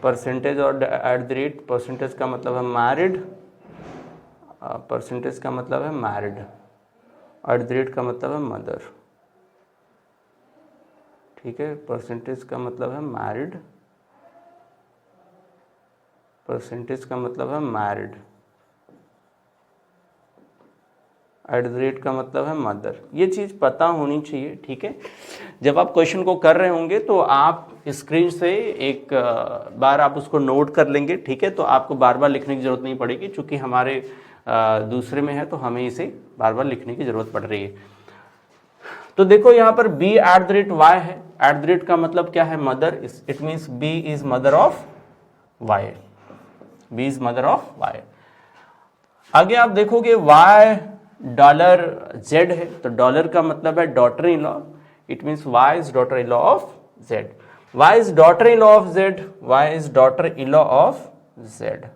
परसेंटेज और एट द रेट, परसेंटेज का मतलब है मैरिड, परसेंटेज का मतलब है मैरिड, एट द रेट का मतलब है मदर। ठीक है, परसेंटेज का मतलब है मैरिड, परसेंटेज का मतलब है मैरिड, एट द रेट का मतलब है मदर। ये चीज़ पता होनी चाहिए। ठीक है, जब आप क्वेश्चन को कर रहे होंगे तो आप स्क्रीन से एक बार आप उसको नोट कर लेंगे। ठीक है, तो आपको बार बार लिखने की ज़रूरत नहीं पड़ेगी, क्योंकि हमारे दूसरे में है तो हमें इसे बार बार लिखने की ज़रूरत पड़ रही है। तो देखो यहाँ पर B at the rate Y है, एट द रेट का मतलब क्या है, mother, it means B is mother of Y, B is mother of Y. आगे आप देखोगे वाई डॉलर जेड है, तो डॉलर का मतलब है daughter in law, it means Y is daughter in law of Z. Y is daughter-in-law of Z. Y is daughter-in-law of Z.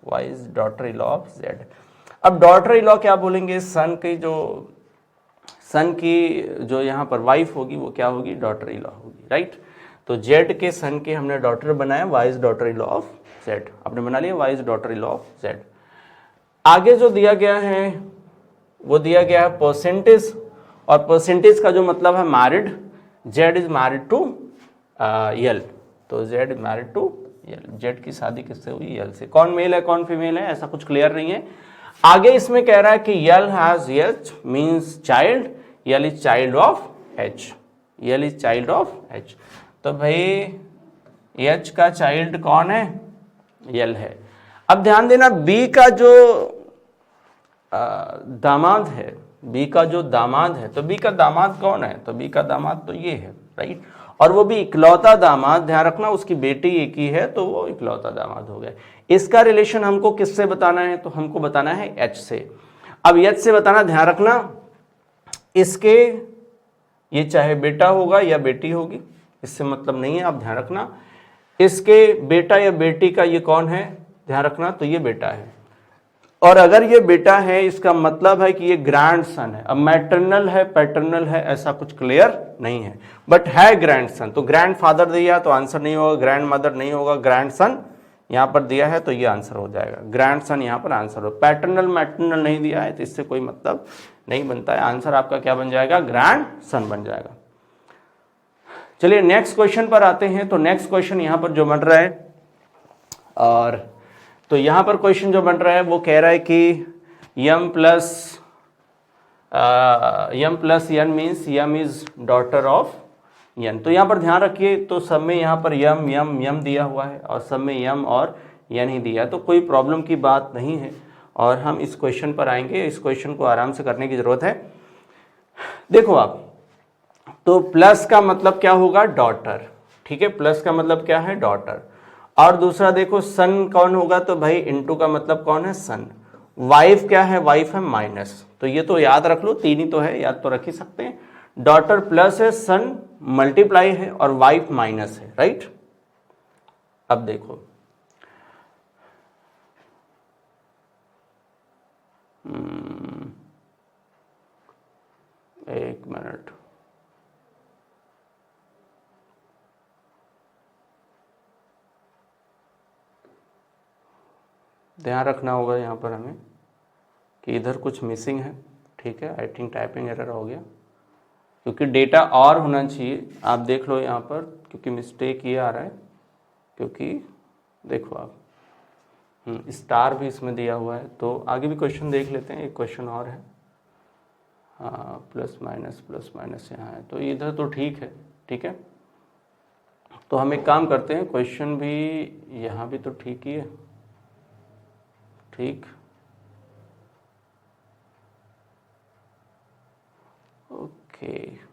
Y is daughter-in-law of Z. अब daughter-in-law क्या बोलेंगे, सन की जो यहाँ पर वाइफ होगी वो क्या होगी, daughter-in-law होगी, राइट। तो Z के सन के हमने डॉटर बनाया, Y is daughter-in-law of Z, आपने बना लिया Y is daughter-in-law of Z। आगे जो दिया गया है वो दिया गया है परसेंटेज, और परसेंटेज का जो मतलब है married, Z is married to L, तो Z is married to L, Z की शादी किससे हुई, यल से। कौन मेल है कौन फीमेल है ऐसा कुछ क्लियर नहीं है। आगे इसमें कह रहा है कि L has H means child, L is child of H, L is child of H। तो भाई H का चाइल्ड कौन है, यल है। अब ध्यान देना B का जो दामाद है, B का जो दामाद है, तो B का दामाद कौन है, तो B का दामाद तो ये है, राइट। और वो भी इकलौता दामाद, ध्यान रखना उसकी बेटी एक ही है तो वो इकलौता दामाद हो गया। इसका रिलेशन हमको किससे बताना है, तो हमको बताना है H से। अब H से बताना, ध्यान रखना इसके ये चाहे बेटा होगा या बेटी होगी, इससे मतलब नहीं है, आप ध्यान रखना इसके बेटा या बेटी का ये कौन है, ध्यान रखना तो ये बेटा है। और अगर ये बेटा है इसका मतलब है कि ये ग्रैंड सन है। अब मैटरनल है पैटर्नल है ऐसा कुछ क्लियर नहीं है, बट है ग्रैंड सन। तो ग्रैंड फादर दिया तो आंसर नहीं होगा, ग्रैंड मदर नहीं होगा, ग्रैंड सन यहाँ पर दिया है तो ये आंसर हो जाएगा, ग्रैंड सन यहाँ पर आंसर हो। पैटर्नल मैटरनल नहीं दिया है तो इससे कोई मतलब नहीं बनता है, आंसर आपका क्या बन जाएगा, ग्रैंड सन बन जाएगा। चलिए नेक्स्ट क्वेश्चन पर आते हैं। तो नेक्स्ट क्वेश्चन यहाँ पर जो बन रहा है, और तो यहाँ पर क्वेश्चन जो बन रहा है वो कह रहा है कि M plus N means M is daughter of N. तो यहाँ पर ध्यान रखिए, तो सब में यहाँ पर यम यम यम दिया हुआ है और सब में यम और यन ही दिया है, तो कोई प्रॉब्लम की बात नहीं है। और हम इस क्वेश्चन पर आएंगे, इस क्वेश्चन को आराम से करने की जरूरत है। देखो आप, तो प्लस का मतलब क्या होगा, डॉटर, ठीक है, प्लस का मतलब क्या है, डॉटर। और दूसरा देखो सन कौन होगा, तो भाई इनटू का मतलब कौन है, सन। वाइफ क्या है, वाइफ है माइनस, तो ये तो याद रख लो, तीन ही तो है, याद तो रख ही सकते हैं। डॉटर प्लस है, सन मल्टीप्लाई है और वाइफ माइनस है, राइट। अब देखो एक मिनट, ध्यान रखना होगा यहाँ पर हमें कि इधर कुछ मिसिंग है, ठीक है, आई थिंक टाइपिंग एरर हो गया, क्योंकि डेटा और होना चाहिए। आप देख लो यहाँ पर, क्योंकि मिस्टेक ये आ रहा है, क्योंकि देखो आप स्टार भी इसमें दिया हुआ है। तो आगे भी क्वेश्चन देख लेते हैं, एक क्वेश्चन और है, हाँ प्लस माइनस यहाँ है, तो इधर तो ठीक है, ठीक है। तो हम एक काम करते हैं, क्वेश्चन भी यहाँ भी तो ठीक ही है, ठीक, ओके।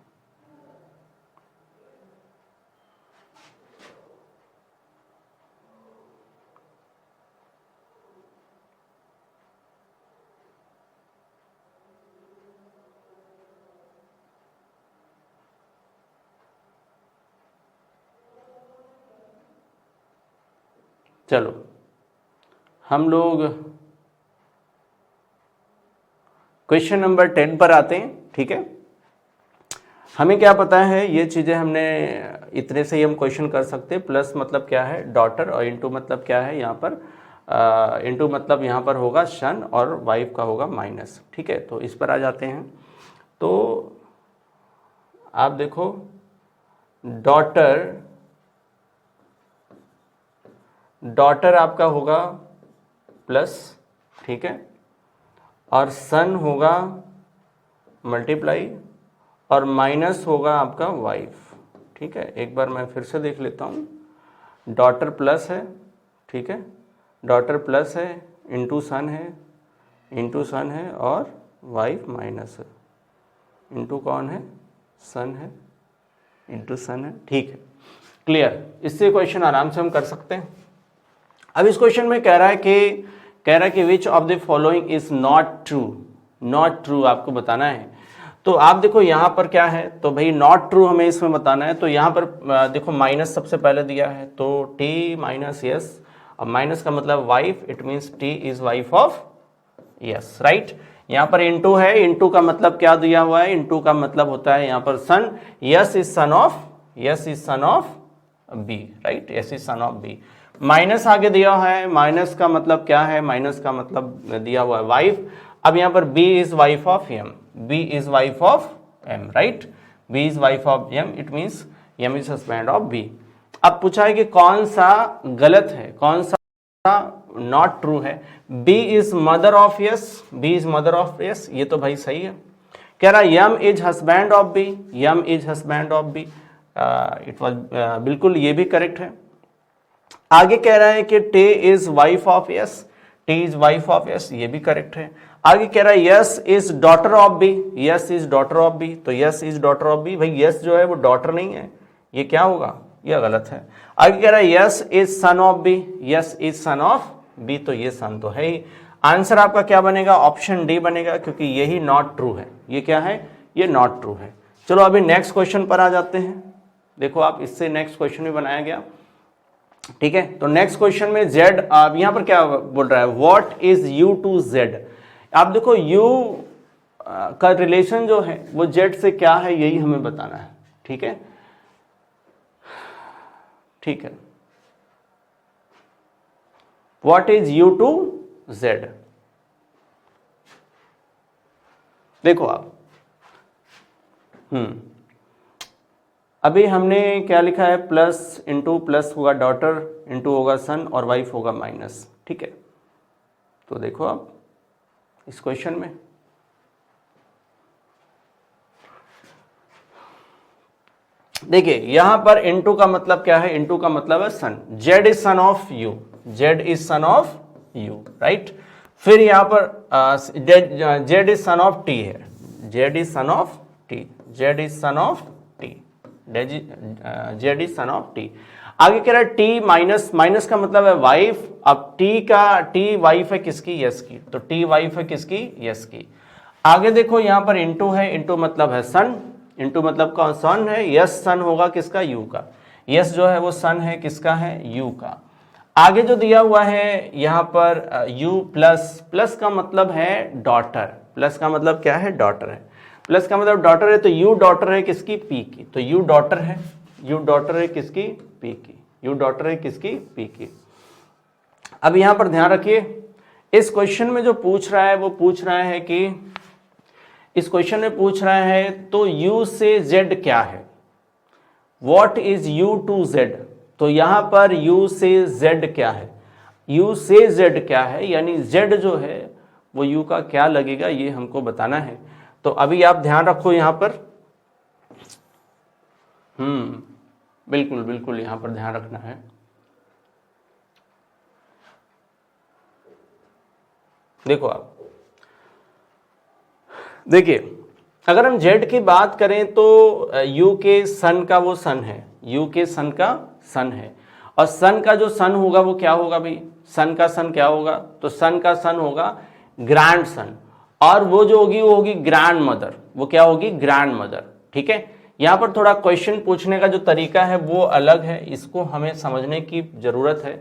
चलो हम लोग क्वेश्चन नंबर 10 पर आते हैं, ठीक है। हमें क्या पता है, ये चीज़ें हमने इतने से ही हम क्वेश्चन कर सकते हैं। प्लस मतलब क्या है, डॉटर, और इनटू मतलब क्या है यहाँ पर, इनटू मतलब यहाँ पर होगा सन और वाइफ का होगा माइनस, ठीक है। तो इस पर आ जाते हैं। तो आप देखो डॉटर आपका होगा प्लस, ठीक है, और सन होगा मल्टीप्लाई और माइनस होगा आपका वाइफ, ठीक है। एक बार मैं फिर से देख लेता हूँ, डॉटर प्लस है, ठीक है, डॉटर प्लस है, इंटू सन है और वाइफ माइनस है, इंटू कौन है, सन है, इंटू सन है, ठीक है, क्लियर। इससे क्वेश्चन आराम से हम कर सकते हैं। अब इस क्वेश्चन में कह रहा है कि which of the following is not true, not true आपको बताना है। तो आप देखो यहाँ पर क्या है, तो भाई नॉट ट्रू हमें इसमें बताना है। तो यहाँ पर देखो माइनस सबसे पहले दिया है, तो टी माइनस यस, अब माइनस का मतलब wife, it means T is wife of yes, right. यहाँ पर इनटू है, इनटू का मतलब क्या दिया हुआ है, इनटू का मतलब होता है यहाँ पर son, S is son of, S is son of B, right, S is son of B. Minus आगे दिया है, माइनस का मतलब क्या है, माइनस का मतलब दिया हुआ है वाइफ। अब यहाँ पर B is wife of M, B is wife of M, right, B is wife of M, it means M is husband of B. अब पूछा है कि कौन सा गलत है, कौन सा नॉट ट्रू है। B is mother of S, B is mother of S, ये तो भाई सही है। कह रहा M is husband of B, M is husband of B, it was बिल्कुल ये भी करेक्ट है। आगे कह रहा है कि T is wife of S, T is wife of S, ये भी करेक्ट है। आगे कह रहा है S is daughter of B, S is daughter of B, तो S is daughter of B, भाई यस जो है वो डॉटर नहीं है, ये क्या होगा, ये गलत है। आगे कह रहा है S is son of B, S is son of B, तो ये सन तो है ही। आंसर आपका क्या बनेगा, ऑप्शन डी बनेगा, क्योंकि यही नॉट ट्रू है। ये क्या है, ये नॉट ट्रू है। चलो अभी नेक्स्ट क्वेश्चन पर आ जाते हैं। देखो आप, इससे नेक्स्ट क्वेश्चन भी बनाया गया, ठीक है। तो नेक्स्ट क्वेश्चन में जेड, अब यहां पर क्या बोल रहा है, what is U to Z. आप देखो यू का रिलेशन जो है वो जेड से क्या है, यही हमें बताना है, ठीक है, ठीक है। What is U to Z, देखो आप, अभी हमने क्या लिखा है, प्लस इंटू प्लस होगा डॉटर, इंटू होगा सन, और वाइफ होगा माइनस, ठीक है। तो देखो आप इस क्वेश्चन में देखिए, यहां पर इंटू का मतलब क्या है, इंटू का मतलब है son, Z is son of U, Z is son of U, right. फिर यहां पर Z is son of T है, Z is son of T, Z is son of T, Z is son of T. आगे कह रहा है T minus, minus का मतलब है वाइफ। अब टी वाइफ है किसकी, यस की, तो टी वाइफ है किसकी, यस की। आगे देखो यहां पर इंटू है, इंटू मतलब है सन, इंटू मतलब कौन, सन है, यस सन होगा किसका, यू का, यस जो है वो सन है किसका है, यू का। आगे जो दिया हुआ है यहां पर यू प्लस, प्लस का मतलब है डॉटर, प्लस का मतलब क्या है, डॉटर है, प्लस का मतलब डॉटर है, तो यू डॉटर है किसकी, पी की, तो यू डॉटर है, यू डॉटर है किसकी, पी की, यू डॉटर है किसकी, पी की। अब यहां पर ध्यान रखिए, इस क्वेश्चन में जो पूछ रहा है वो पूछ रहा है कि, इस क्वेश्चन में पूछ रहा है तो u से z क्या है, what is u to z। तो यहां पर u से z क्या है, u से z क्या है, यानी z जो है वो u का क्या लगेगा, ये हमको बताना है। तो अभी आप ध्यान रखो यहां पर, बिल्कुल बिल्कुल यहां पर ध्यान रखना है। देखो आप देखिए, अगर हम z की बात करें तो u के सन का वो सन है, u के सन का सन है, और सन का जो सन होगा वो क्या होगा भाई, सन का सन क्या होगा, तो सन का सन होगा ग्रैंड सन, और वो जो होगी वो होगी ग्रैंड मदर, वो क्या होगी, ग्रैंड मदर, ठीक है। यहाँ पर थोड़ा क्वेश्चन पूछने का जो तरीका है वो अलग है, इसको हमें समझने की जरूरत है।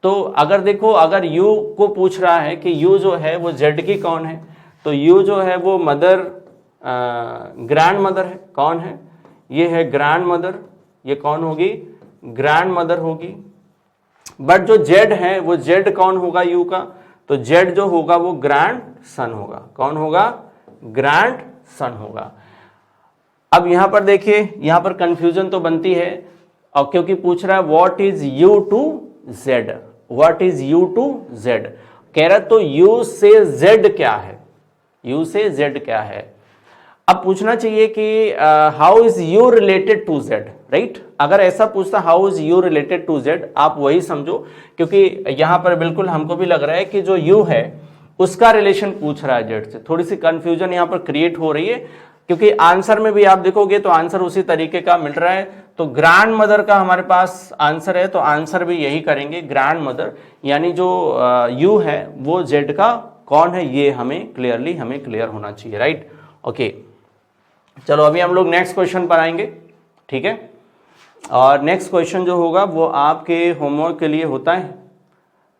तो अगर देखो, अगर u को पूछ रहा है कि u जो है वो z की कौन है, तो u जो है वो मदर, ग्रैंड मदर है, कौन है, ये है ग्रैंड मदर, ये कौन होगी, ग्रैंड मदर होगी। बट जो z है वो z कौन होगा u का, तो z जो होगा वो ग्रैंड सन होगा, कौन होगा, ग्रैंड सन होगा। अब यहां पर देखिए, यहां पर कंफ्यूजन तो बनती है, और क्योंकि पूछ रहा है what is u to z, what is u to z, कह रहा तो u से z क्या है, u से z क्या है। अब पूछना चाहिए कि how is u related to z, right. अगर ऐसा पूछता how is u related to z, आप वही समझो, क्योंकि यहां पर बिल्कुल हमको भी लग रहा है कि जो u है उसका रिलेशन पूछ रहा है z से, थोड़ी सी कंफ्यूजन यहां पर क्रिएट हो रही है, क्योंकि आंसर में भी आप देखोगे तो आंसर उसी तरीके का मिल रहा है। तो ग्रैंड मदर का हमारे पास आंसर है, तो आंसर भी यही करेंगे, ग्रैंड मदर, यानी जो u है वो z का कौन है, ये हमें क्लियर होना चाहिए, राइट, ओके। चलो अभी हम लोग नेक्स्ट क्वेश्चन पर आएंगे, ठीक है। और नेक्स्ट क्वेश्चन जो होगा वो आपके होमवर्क के लिए होता है।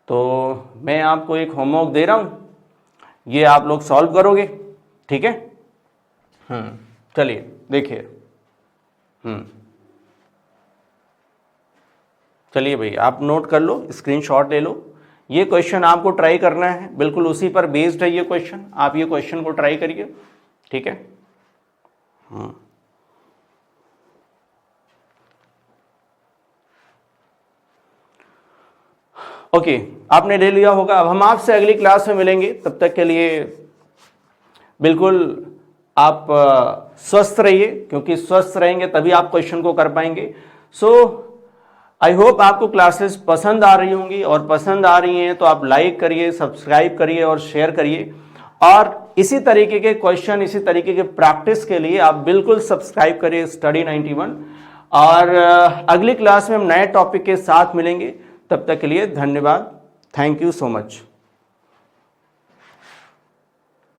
तो मैं आपको एक होमवर्क दे रहा हूँ, ये आप लोग सॉल्व करोगे, ठीक है। चलिए देखिए, चलिए भाई आप नोट कर लो, स्क्रीनशॉट ले लो। ये क्वेश्चन आपको ट्राई करना है, बिल्कुल उसी पर बेस्ड है ये क्वेश्चन। आप ये क्वेश्चन को ट्राई करिए, ठीक है। ओके, आपने ले लिया होगा। अब हम आपसे अगली क्लास में मिलेंगे, तब तक के लिए बिल्कुल आप स्वस्थ रहिए, क्योंकि स्वस्थ रहेंगे तभी आप क्वेश्चन को कर पाएंगे। सो आई होप आपको क्लासेस पसंद आ रही होंगी, और पसंद आ रही हैं तो आप लाइक करिए, सब्सक्राइब करिए और शेयर करिए। और इसी तरीके के क्वेश्चन, इसी तरीके के प्रैक्टिस के लिए आप बिल्कुल सब्सक्राइब करिए स्टडी 91। और अगली क्लास में हम नए टॉपिक के साथ मिलेंगे, तब तक के लिए धन्यवाद। Thank you so much.